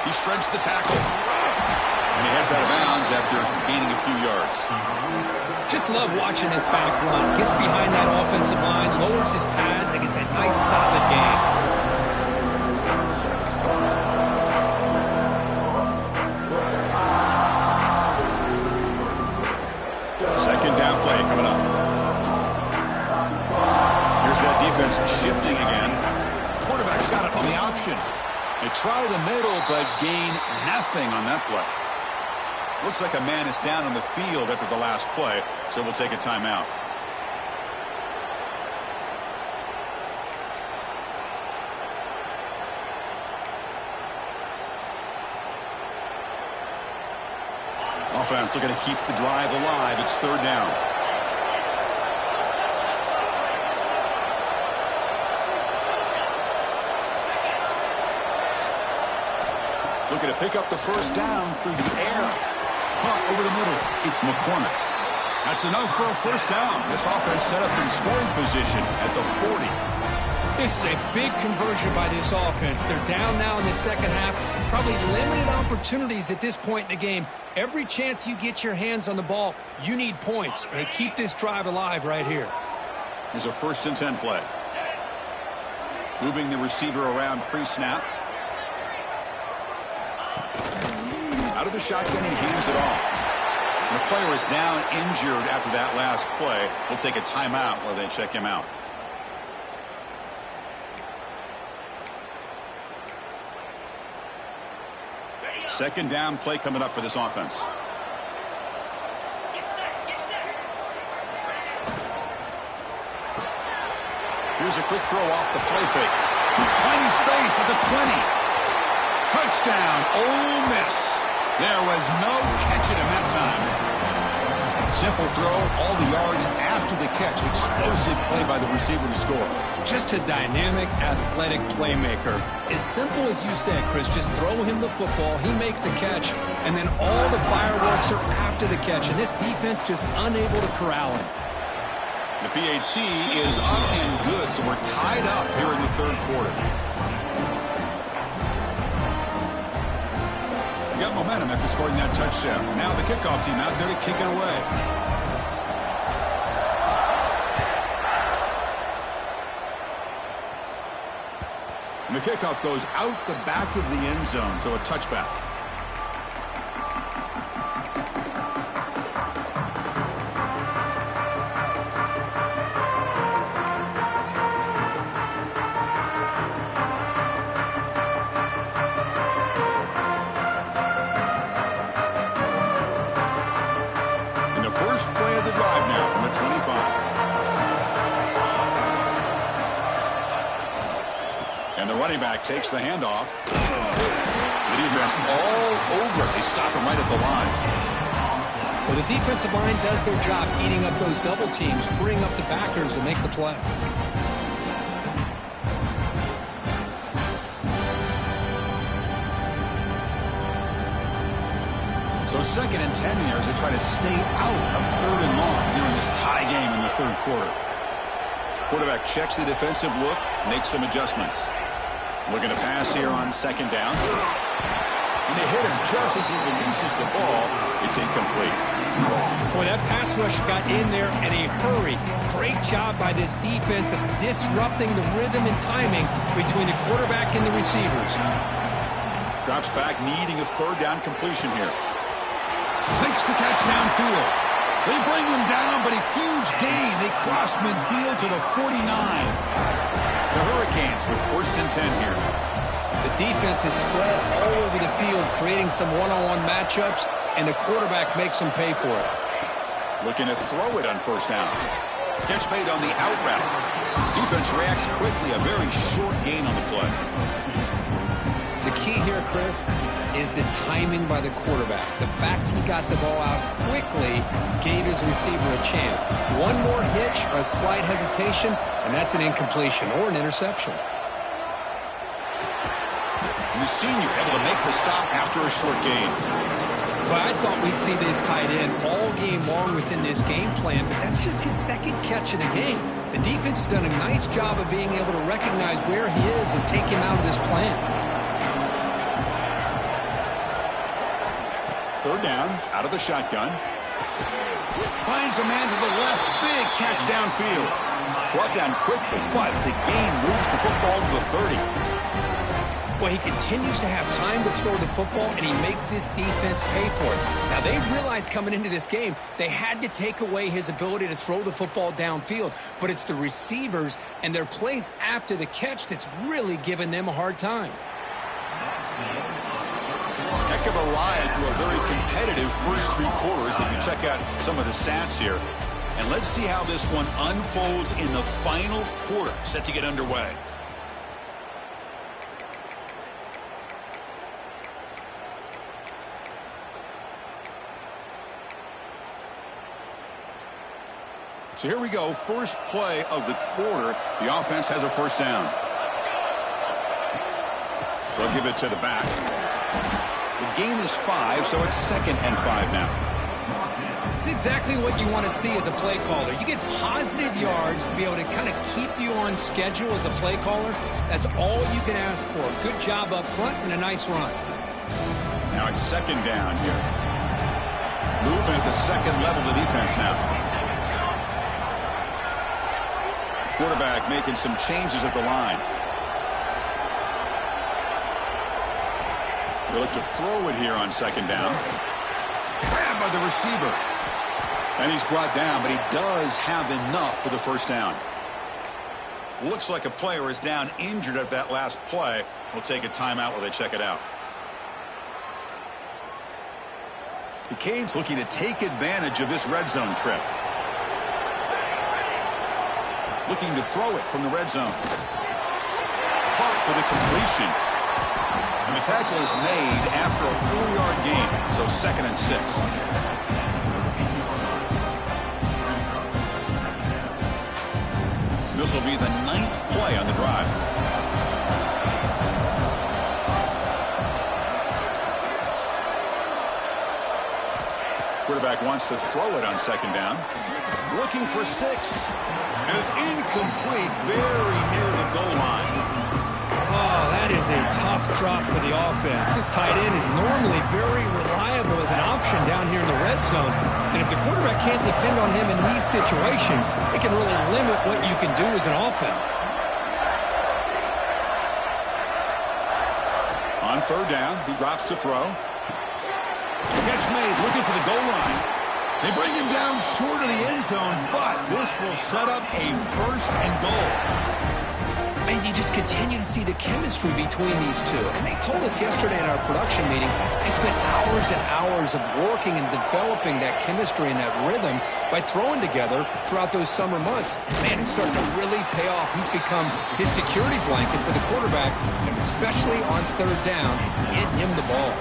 [SPEAKER 1] He shreds the tackle. And he heads out of bounds after gaining a few yards.
[SPEAKER 2] Just love watching this back run. Gets behind that offensive line, lowers his pads, and gets a nice solid gain. Second down play coming up. Here's that defense shifting again. Quarterback's got it on the option. They try the middle, but gain nothing on that play. Looks like a man is down on the field after the last play, so we'll take a timeout. Offense looking to keep the drive alive. It's third down. Looking to pick up the first down through the air. Caught over the middle. It's McCormick. That's enough for a first down. This offense set up in scoring position at the 40. This is a big conversion by this offense. They're down now in the second half. Probably limited opportunities at this point in the game. Every chance you get your hands on the ball, you need points. They keep this drive alive right here.
[SPEAKER 1] Here's a 1st and 10 play. Moving the receiver around pre-snap. Out of the shotgun, he hands it off. And the player is down injured after that last play. We'll take a timeout while they check him out. Second down play coming up for this offense. Here's a quick throw off the play fake. Finding space at the 20. Touchdown, Ole Miss. There was no catching him that time. Simple throw, all the yards after the catch. Explosive play by the receiver to score.
[SPEAKER 2] Just a dynamic, athletic playmaker. As simple as you said, Chris, just throw him the football, he makes a catch, and then all the fireworks are after the catch, and this defense just unable to corral him.
[SPEAKER 1] The PAT is up and good, so we're tied up here in the third quarter. Got momentum after scoring that touchdown. Now the kickoff team out there to kick it away. And the kickoff goes out the back of the end zone, so a touchback. First play of the drive now from the 25. And And the running back takes the handoff. The defense all over. They stop him right at the line.
[SPEAKER 2] Well, the defensive line does their job eating up those double teams, freeing up the backers to make the play.
[SPEAKER 1] So 2nd and 10 here as they try to stay out of 3rd and long here in this tie game in the 3rd quarter. Quarterback checks the defensive look, makes some adjustments. Looking to pass here on 2nd down. And they hit him just as he releases the ball. It's incomplete.
[SPEAKER 2] Boy, that pass rush got in there in a hurry. Great job by this defense of disrupting the rhythm and timing between the quarterback and the receivers.
[SPEAKER 1] Drops back, needing a 3rd down completion here. Makes the catch downfield. They bring him down, but a huge gain. They cross midfield to the 49. The Hurricanes with 1st and 10 here.
[SPEAKER 2] The defense is spread all over the field, creating some one-on-one matchups, and the quarterback makes them pay for it.
[SPEAKER 1] Looking to throw it on 1st down. Catch made on the out route. Defense reacts quickly. A very short gain on the play.
[SPEAKER 2] The key here, Chris, is the timing by the quarterback. The fact he got the ball out quickly gave his receiver a chance. One more hitch or a slight hesitation, and that's an incompletion or an interception.
[SPEAKER 1] And the senior able to make the stop after a short gain.
[SPEAKER 2] Well, I thought we'd see this tight end all game long within this game plan, but that's just his 2nd catch of the game. The defense has done a nice job of being able to recognize where he is and take him out of this plan.
[SPEAKER 1] 3rd down, out of the shotgun. Finds a man to the left. Big catch downfield. Brought down quickly, but the gain moves the football to the 30.
[SPEAKER 2] Well, he continues to have time to throw the football, and he makes this defense pay for it. Now, they realized coming into this game they had to take away his ability to throw the football downfield, but it's the receivers and their plays after the catch that's really giving them a hard time.
[SPEAKER 1] Heck of a ride through a very competitive first 3 quarters if you check out some of the stats here. And let's see how this one unfolds in the final quarter, set to get underway. So here we go, first play of the quarter. The offense has a 1st down. They'll give it to the back. The gain is 5, so it's 2nd and 5 now.
[SPEAKER 2] It's exactly what you want to see as a play caller. You get positive yards to be able to kind of keep you on schedule as a play caller. That's all you can ask for. Good job up front and a nice run.
[SPEAKER 1] Now it's 2nd down here. Movement at the 2nd level of the defense now. Quarterback making some changes at the line. They look to throw it here on 2nd down. Grabbed by the receiver. And he's brought down, but he does have enough for the 1st down. Looks like a player is down injured at that last play. We'll take a timeout while they check it out. The Canes looking to take advantage of this red zone trip. Looking to throw it from the red zone. Caught for the completion. And the tackle is made after a 4-yard gain, so 2nd and 6. This will be the 9th play on the drive. Quarterback wants to throw it on 2nd down. Looking for 6. And it's incomplete, very near the goal line.
[SPEAKER 2] Oh, that is a tough drop for the offense. This tight end is normally very reliable as an option down here in the red zone. And if the quarterback can't depend on him in these situations, it can really limit what you can do as an offense.
[SPEAKER 1] On 3rd down, he drops to throw. Catch made, looking for the goal line. They bring him down short of the end zone, but this will set up a 1st and goal.
[SPEAKER 2] And you just continue to see the chemistry between these two. And they told us yesterday in our production meeting, they spent hours and hours of working and developing that chemistry and that rhythm by throwing together throughout those summer months. And man, it's starting to really pay off. He's become his security blanket for the quarterback, and especially on third down, get him the ball.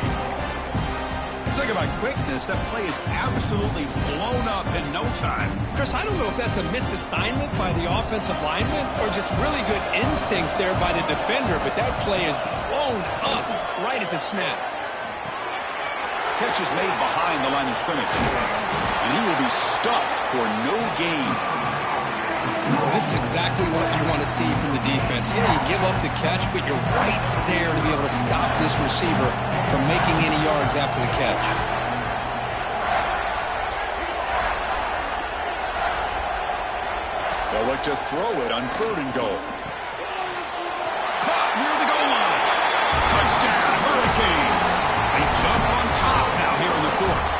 [SPEAKER 1] Talk about quickness, that play is absolutely blown up in no time.
[SPEAKER 2] Chris, I don't know if that's a misassignment by the offensive lineman or just really good instincts there by the defender, but that play is blown up right at the snap.
[SPEAKER 1] Catch is made behind the line of scrimmage, and he will be stuffed for no gain.
[SPEAKER 2] This is exactly what you want to see from the defense. You know, you give up the catch, but you're right there to be able to stop this receiver from making any yards after the catch.
[SPEAKER 1] They'll look to throw it on 3rd and goal. Caught near the goal line. Touchdown, Hurricanes. They jump on top now here in the 4th.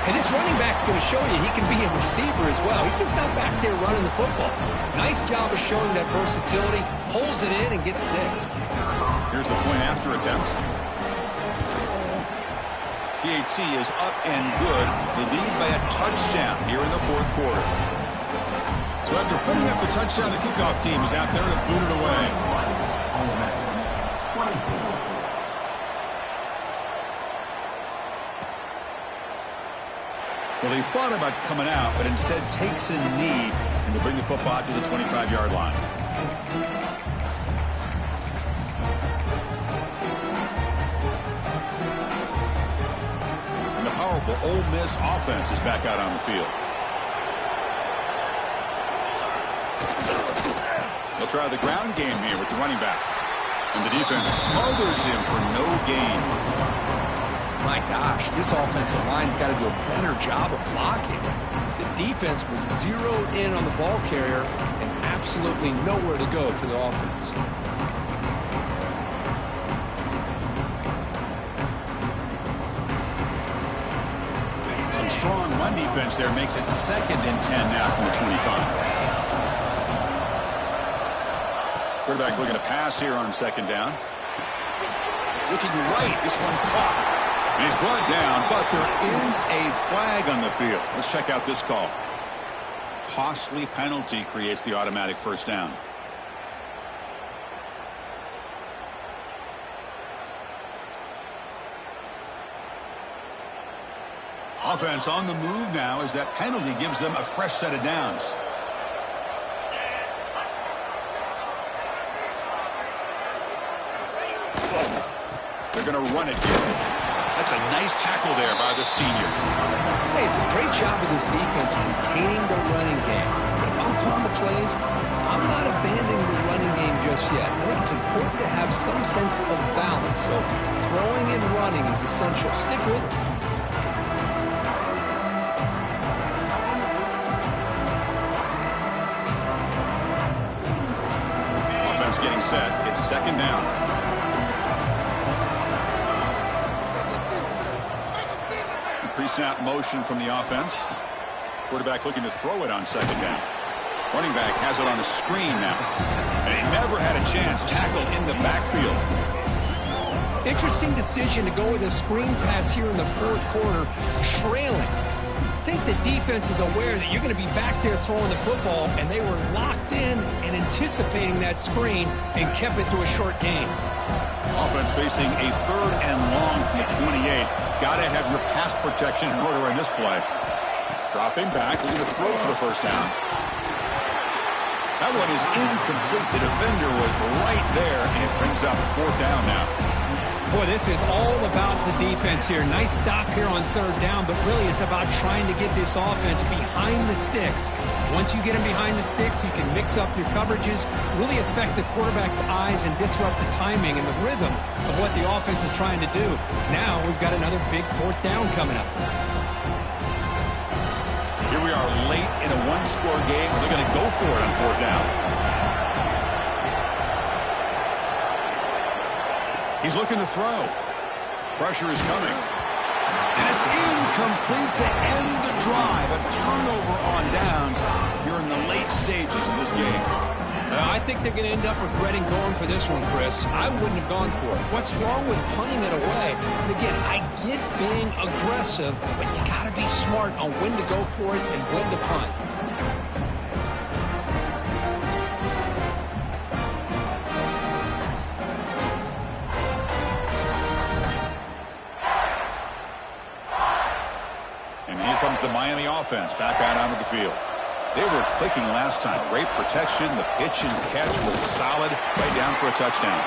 [SPEAKER 2] And this running back's going to show you he can be a receiver as well. He's just not back there running the football. Nice job of showing that versatility. Pulls it in and gets 6.
[SPEAKER 1] Here's the point after attempt. PAT is up and good. They lead by a touchdown here in the 4th quarter. So after putting up the touchdown, the kickoff team is out there to boot it away. Well, he thought about coming out, but instead takes a knee and to bring the football to the 25-yard line. And the powerful Ole Miss offense is back out on the field. They'll try the ground game here with the running back. And the defense smothers him for no gain.
[SPEAKER 2] My gosh, this offensive line's got to do a better job of blocking. The defense was zeroed in on the ball carrier and absolutely nowhere to go for the offense.
[SPEAKER 1] Some strong run defense there makes it 2nd and 10 now from the 25. Quarterback looking to pass here on 2nd down. Looking right, this one caught. And he's brought down, but there is a flag on the field. Let's check out this call. Costly penalty creates the automatic 1st down. Offense on the move now as that penalty gives them a fresh set of downs. They're going to run it here. That's a nice tackle there by the senior.
[SPEAKER 2] Hey, it's a great job of this defense containing the running game. But if I'm calling the plays, I'm not abandoning the running game just yet. I think it's important to have some sense of balance. So throwing and running is essential. Stick with it.
[SPEAKER 1] Offense getting set. It's 2nd down. Pre-snap motion from the offense. Quarterback looking to throw it on 2nd down. Running back has it on a screen now. And he never had a chance. Tackled in the backfield.
[SPEAKER 2] Interesting decision to go with a screen pass here in the 4th quarter, trailing. I think the defense is aware that you're going to be back there throwing the football, and they were locked in and anticipating that screen and kept it to a short gain.
[SPEAKER 1] Offense facing a 3rd and long from the 28. Got to have your pass protection in order in this play. Dropping back, looking to throw for the 1st down. That one is incomplete. The defender was right there, and it brings up 4th down now.
[SPEAKER 2] Boy, this is all about the defense here. Nice stop here on 3rd down, but really it's about trying to get this offense behind the sticks. Once you get them behind the sticks, you can mix up your coverages, really affect the quarterback's eyes and disrupt the timing and the rhythm of what the offense is trying to do. Now we've got another big 4th down coming up.
[SPEAKER 1] Here we are late in a 1-score game. They're going to go for it on 4th down. He's looking to throw. Pressure is coming. And it's incomplete to end the drive. A turnover on downs here in the late stages of this game.
[SPEAKER 2] I think they're going to end up regretting going for this one, Chris. I wouldn't have gone for it. What's wrong with punting it away? And again, I get being aggressive, but you got to be smart on when to go for it and when to punt.
[SPEAKER 1] And here comes the Miami offense back out onto the field. They were clicking last time. Great protection. The pitch and catch was solid. Right down for a touchdown.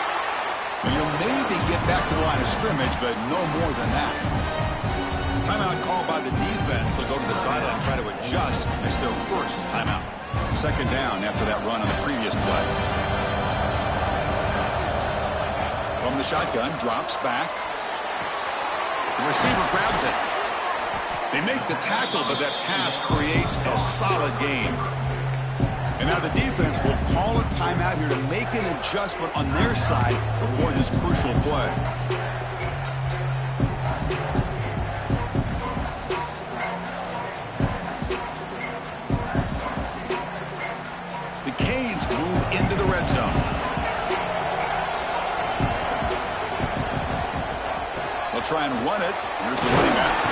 [SPEAKER 1] You'll maybe get back to the line of scrimmage, but no more than that. Timeout called by the defense. They'll go to the sideline and try to adjust. It's their first timeout. Second down after that run on the previous play. From the shotgun, drops back. The receiver grabs it. They make the tackle, but that pass creates a solid gain. And now the defense will call a timeout here to make an adjustment on their side before this crucial play. The Canes move into the red zone. They'll try and run it. Here's the running back.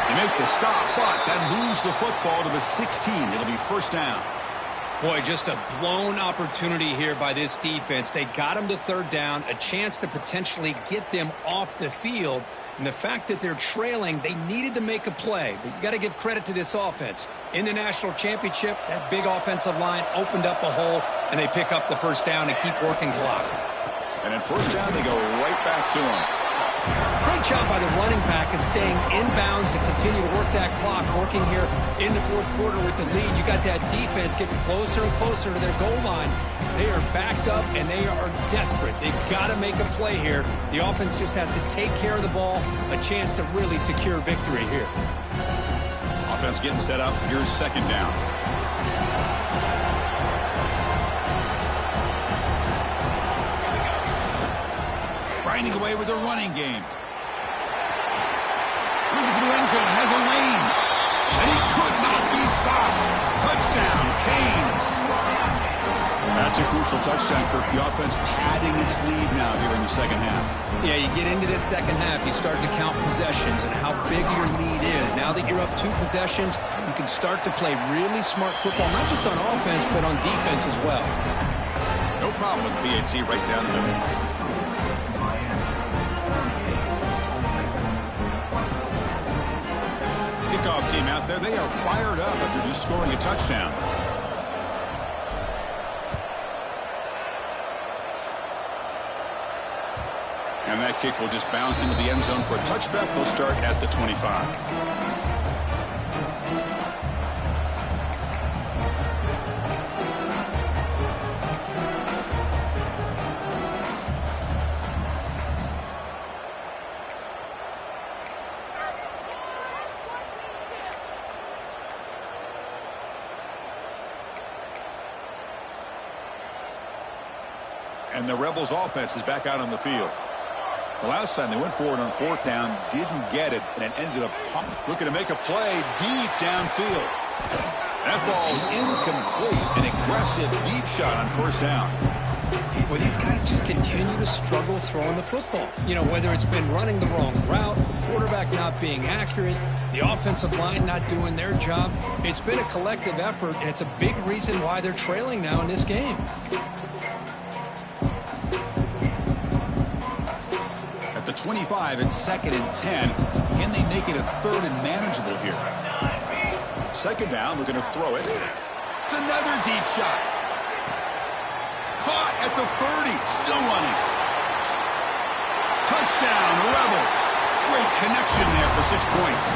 [SPEAKER 1] They make the stop, but that moves the football to the 16. It'll be first down.
[SPEAKER 2] Boy, just a blown opportunity here by this defense. They got them to third down, a chance to potentially get them off the field. And the fact that they're trailing, they needed to make a play. But you got to give credit to this offense. In the national championship, that big offensive line opened up a hole, and they pick up the first down and keep working clock.
[SPEAKER 1] And at first down, they go right back to him.
[SPEAKER 2] Great job by the running back of staying inbounds to continue to work that clock, working here in the fourth quarter with the lead. You got that defense getting closer and closer to their goal line. They are backed up, and they are desperate. They've got to make a play here. The offense just has to take care of the ball, a chance to really secure victory here.
[SPEAKER 1] Offense getting set up. Here's second down. Grinding away with their running game. Looking for the end zone. Has a lane. And he could not be stopped. Touchdown, Canes. That's a crucial touchdown, Kirk. The offense padding its lead now here in the second half.
[SPEAKER 2] Yeah, you get into this second half, you start to count possessions and how big your lead is. Now that you're up 2 possessions, you can start to play really smart football, not just on offense, but on defense as well.
[SPEAKER 1] No problem with BAT right down the middle. Kickoff team out there, they are fired up after just scoring a touchdown. And that kick will just bounce into the end zone for a touchback. They'll start at the 25. And the Rebels offense is back out on the field. The last time they went for it on fourth down, didn't get it, and it ended up looking to make a play deep downfield. That ball is incomplete. An aggressive deep shot on first down.
[SPEAKER 2] Well, these guys just continue to struggle throwing the football. You know, whether it's been running the wrong route, the quarterback not being accurate, the offensive line not doing their job. It's been a collective effort, and it's a big reason why they're trailing now in this game.
[SPEAKER 1] The 25 and second and 10. Can they make it a third and manageable here? Second down, we're going to throw it. It's another deep shot. Caught at the 30, still running. Touchdown, Rebels. Great connection there for 6 points.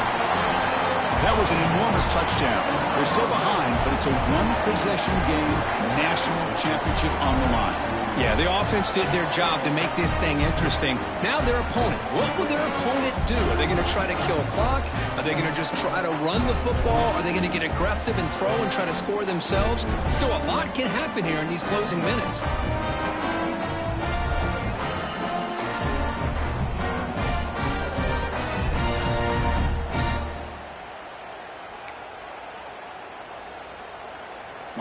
[SPEAKER 1] That was an enormous touchdown. They're still behind, but it's a one-possession game, national championship on the line.
[SPEAKER 2] Yeah, the offense did their job to make this thing interesting. Now their opponent. What will their opponent do? Are they going to try to kill clock? Are they going to just try to run the football? Are they going to get aggressive and throw and try to score themselves? Still, a lot can happen here in these closing minutes.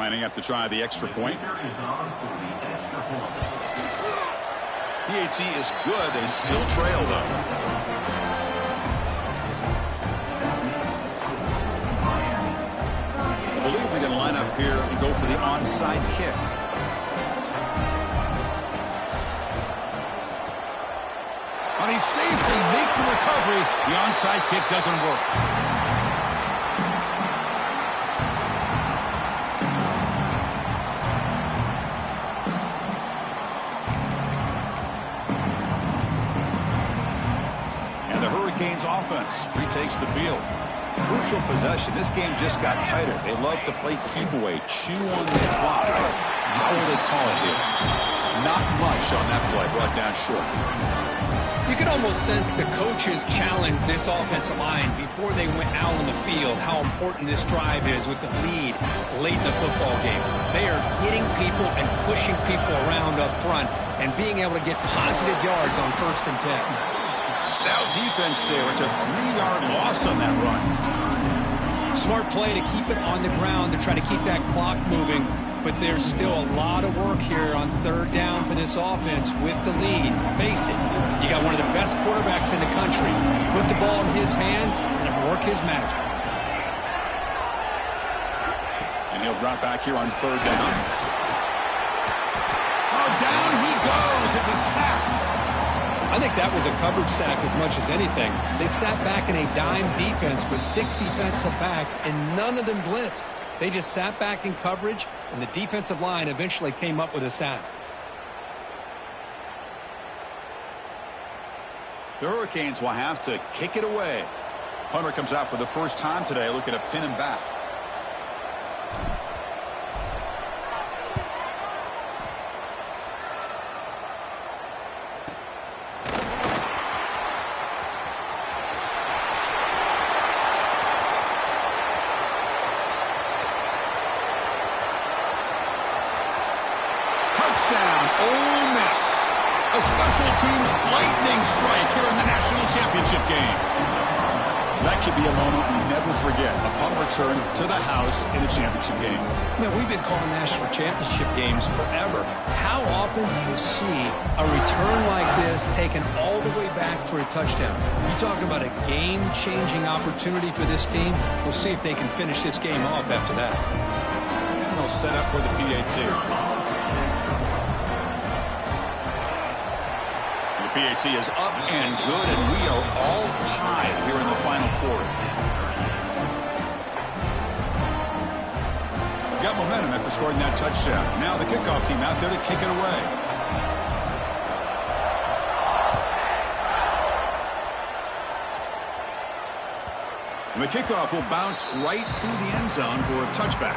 [SPEAKER 1] Lining up to try the extra point. PAT is good. They still trail, though. I believe they're going to line up here and go for the onside kick. On a safely make the recovery, the onside kick doesn't work. Offense retakes the field. Crucial possession. This game just got tighter. They love to play keep away, chew on the clock. How will they call it here? Not much on that play, brought down short.
[SPEAKER 2] You can almost sense the coaches challenged this offensive line before they went out on the field how important this drive is with the lead late in the football game. They are hitting people and pushing people around up front and being able to get positive yards on 1st and 10.
[SPEAKER 1] Stout defense there. It's a 3-yard loss on that run.
[SPEAKER 2] Smart play to keep it on the ground to try to keep that clock moving, but there's still a lot of work here on 3rd down for this offense with the lead. Face it, you got one of the best quarterbacks in the country. Put the ball in his hands and work his magic.
[SPEAKER 1] And he'll drop back here on 3rd down. Oh, down he goes. It's a sack.
[SPEAKER 2] I think that was a coverage sack as much as anything. They sat back in a dime defense with 6 defensive backs, and none of them blitzed. They just sat back in coverage, and the defensive line eventually came up with a sack.
[SPEAKER 1] The Hurricanes will have to kick it away. Punter comes out for the first time today, looking to pin him back. Touchdown, Ole Miss. A special teams lightning strike here in the national championship game. That could be a moment we never forget. A punt return to the house in a championship game.
[SPEAKER 2] Man, we've been calling national championship games forever. How often do you see a return like this taken all the way back for a touchdown? You talk about a game-changing opportunity for this team. We'll see if they can finish this game off after that.
[SPEAKER 1] And they'll set up for the PAT. PAT is up and good, and we are all tied here in the final quarter. Got momentum after scoring that touchdown. Now the kickoff team out there to kick it away. And the kickoff will bounce right through the end zone for a touchback.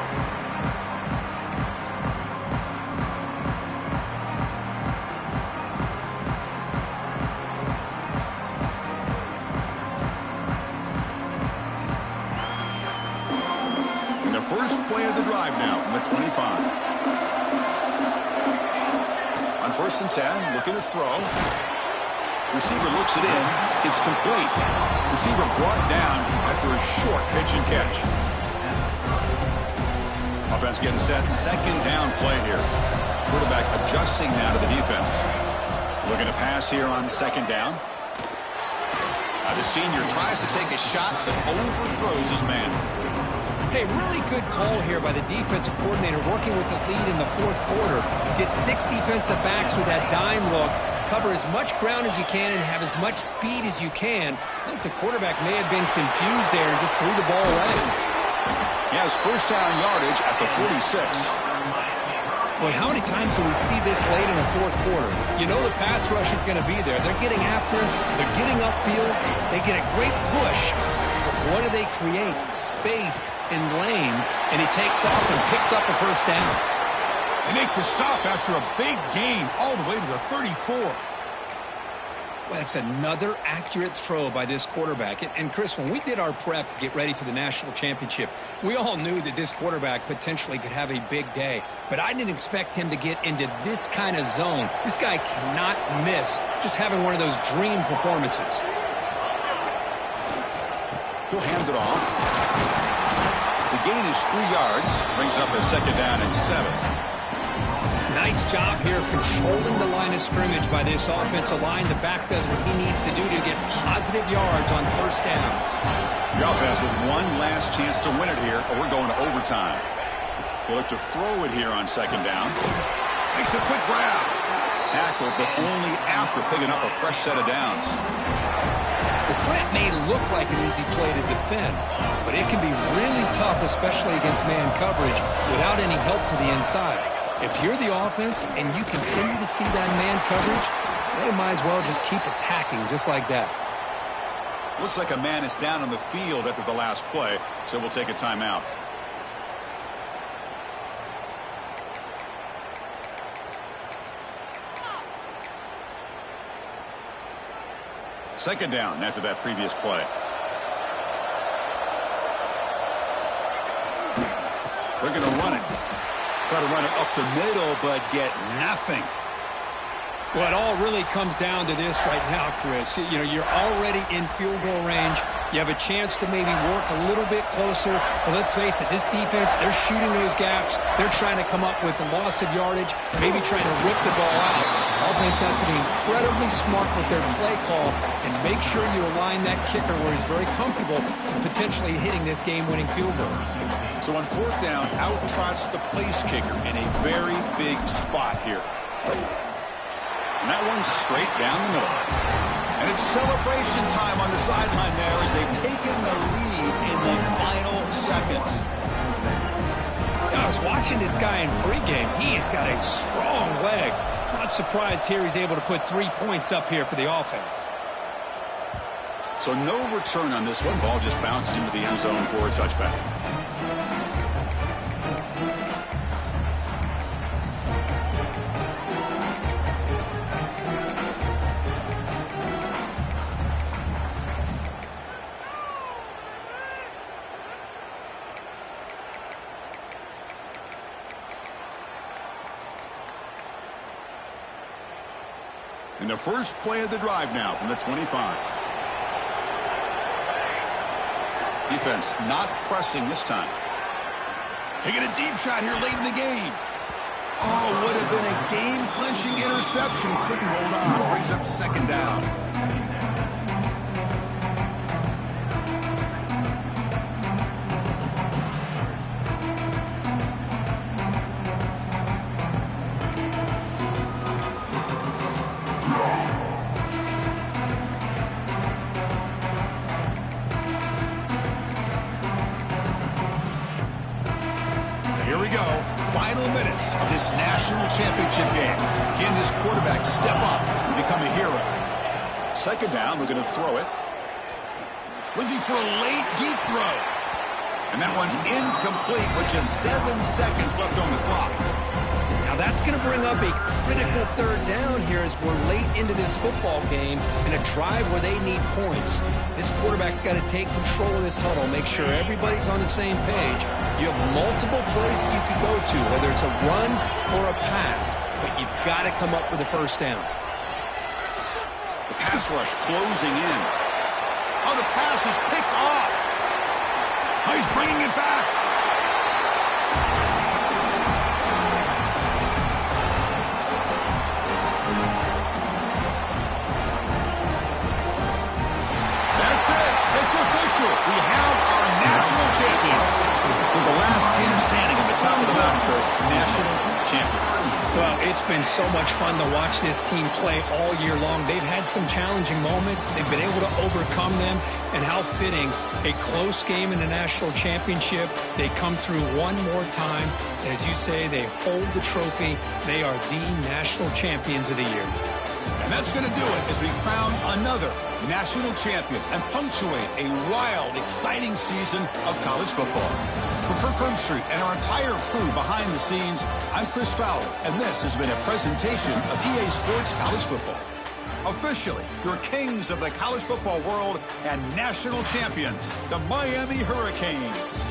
[SPEAKER 1] First play of the drive now from the 25. On 1st and 10, looking to throw. Receiver looks it in. It's complete. Receiver brought down after a short pitch and catch. Offense getting set. 2nd down play here. Quarterback adjusting now to the defense. Looking to pass here on 2nd down. The senior tries to take a shot but overthrows his man.
[SPEAKER 2] Hey, really good call here by the defensive coordinator working with the lead in the 4th quarter. Get 6 defensive backs with that dime look. Cover as much ground as you can and have as much speed as you can. I think the quarterback may have been confused there and just threw the ball away.
[SPEAKER 1] He has 1st down yardage at the 46.
[SPEAKER 2] Boy, how many times do we see this late in the 4th quarter? You know the pass rush is going to be there. They're getting after him. They're getting upfield. They get a great push. What do they create? Space in lanes, and he takes off and picks up a 1st down.
[SPEAKER 1] They make the stop after a big gain all the way to the 34.
[SPEAKER 2] Well, that's another accurate throw by this quarterback. And Chris, when we did our prep to get ready for the national championship, we all knew that this quarterback potentially could have a big day. But I didn't expect him to get into this kind of zone. This guy cannot miss just having one of those dream performances.
[SPEAKER 1] He'll hand it off. The gain is 3 yards. Brings up a 2nd down and 7.
[SPEAKER 2] Nice job here of controlling the line of scrimmage by this offensive line. The back does what he needs to do to get positive yards on 1st down.
[SPEAKER 1] The offense with one last chance to win it here, or we're going to overtime. They look to throw it here on 2nd down. Makes a quick grab. Tackle, but only after picking up a fresh set of downs.
[SPEAKER 2] The slant may look like an easy play to defend, but it can be really tough, especially against man coverage, without any help to the inside. If you're the offense and you continue to see that man coverage, they might as well just keep attacking just like that.
[SPEAKER 1] Looks like a man is down on the field after the last play, so we'll take a timeout. Second down after that previous play. They're going to run it. Try to run it up the middle, but get nothing.
[SPEAKER 2] Well, it all really comes down to this right now, Chris. You know, you're already in field goal range. You have a chance to maybe work a little bit closer. But let's face it, this defense, they're shooting those gaps. They're trying to come up with a loss of yardage, maybe trying to rip the ball out. Offense has to be incredibly smart with their play call and make sure you align that kicker where he's very comfortable and potentially hitting this game-winning field goal.
[SPEAKER 1] So on 4th down, out trots the place kicker in a very big spot here. And that one's straight down the middle. And it's celebration time on the sideline there as they've taken the lead in the final seconds.
[SPEAKER 2] I was watching this guy in pregame. He's got a strong leg. Not surprised here he's able to put 3 points up here for the offense.
[SPEAKER 1] So no return on this one. Ball just bounces into the end zone for a touchback. In the first play of the drive now from the 25. Defense not pressing this time. Taking a deep shot here late in the game. Oh, would have been a game-clinching interception. Couldn't hold on. Brings up 2nd down. Here we go. Final minutes of this national championship game. Can this quarterback step up and become a hero? 2nd down, we're going to throw it. Looking for a late, deep throw. And that one's incomplete with just 7 seconds left on the clock.
[SPEAKER 2] Now that's going to bring up a critical 3rd down here as we're late into this football game in a drive where they need points. This quarterback's got to take control of this huddle, make sure everybody's on the same page. You have multiple plays that you could go to, whether it's a run or a pass, but you've got to come up with a 1st down.
[SPEAKER 1] The pass rush closing in. Oh, the pass is picked off. Oh, he's bringing it back. That's it. It's official. We have our national champions. With the last team standing at the top of the mountain for national champions.
[SPEAKER 2] Well, it's been so much fun to watch this team play all year long. They've had some challenging moments. They've been able to overcome them. And how fitting, a close game in the national championship. They come through one more time. As you say, they hold the trophy. They are the national champions of the year.
[SPEAKER 1] And that's going to do it as we crown another national champion and punctuate a wild, exciting season of college football. For Kirk Herbstreit and our entire crew behind the scenes, I'm Chris Fowler, and this has been a presentation of EA Sports College Football. Officially, your kings of the college football world and national champions, the Miami Hurricanes.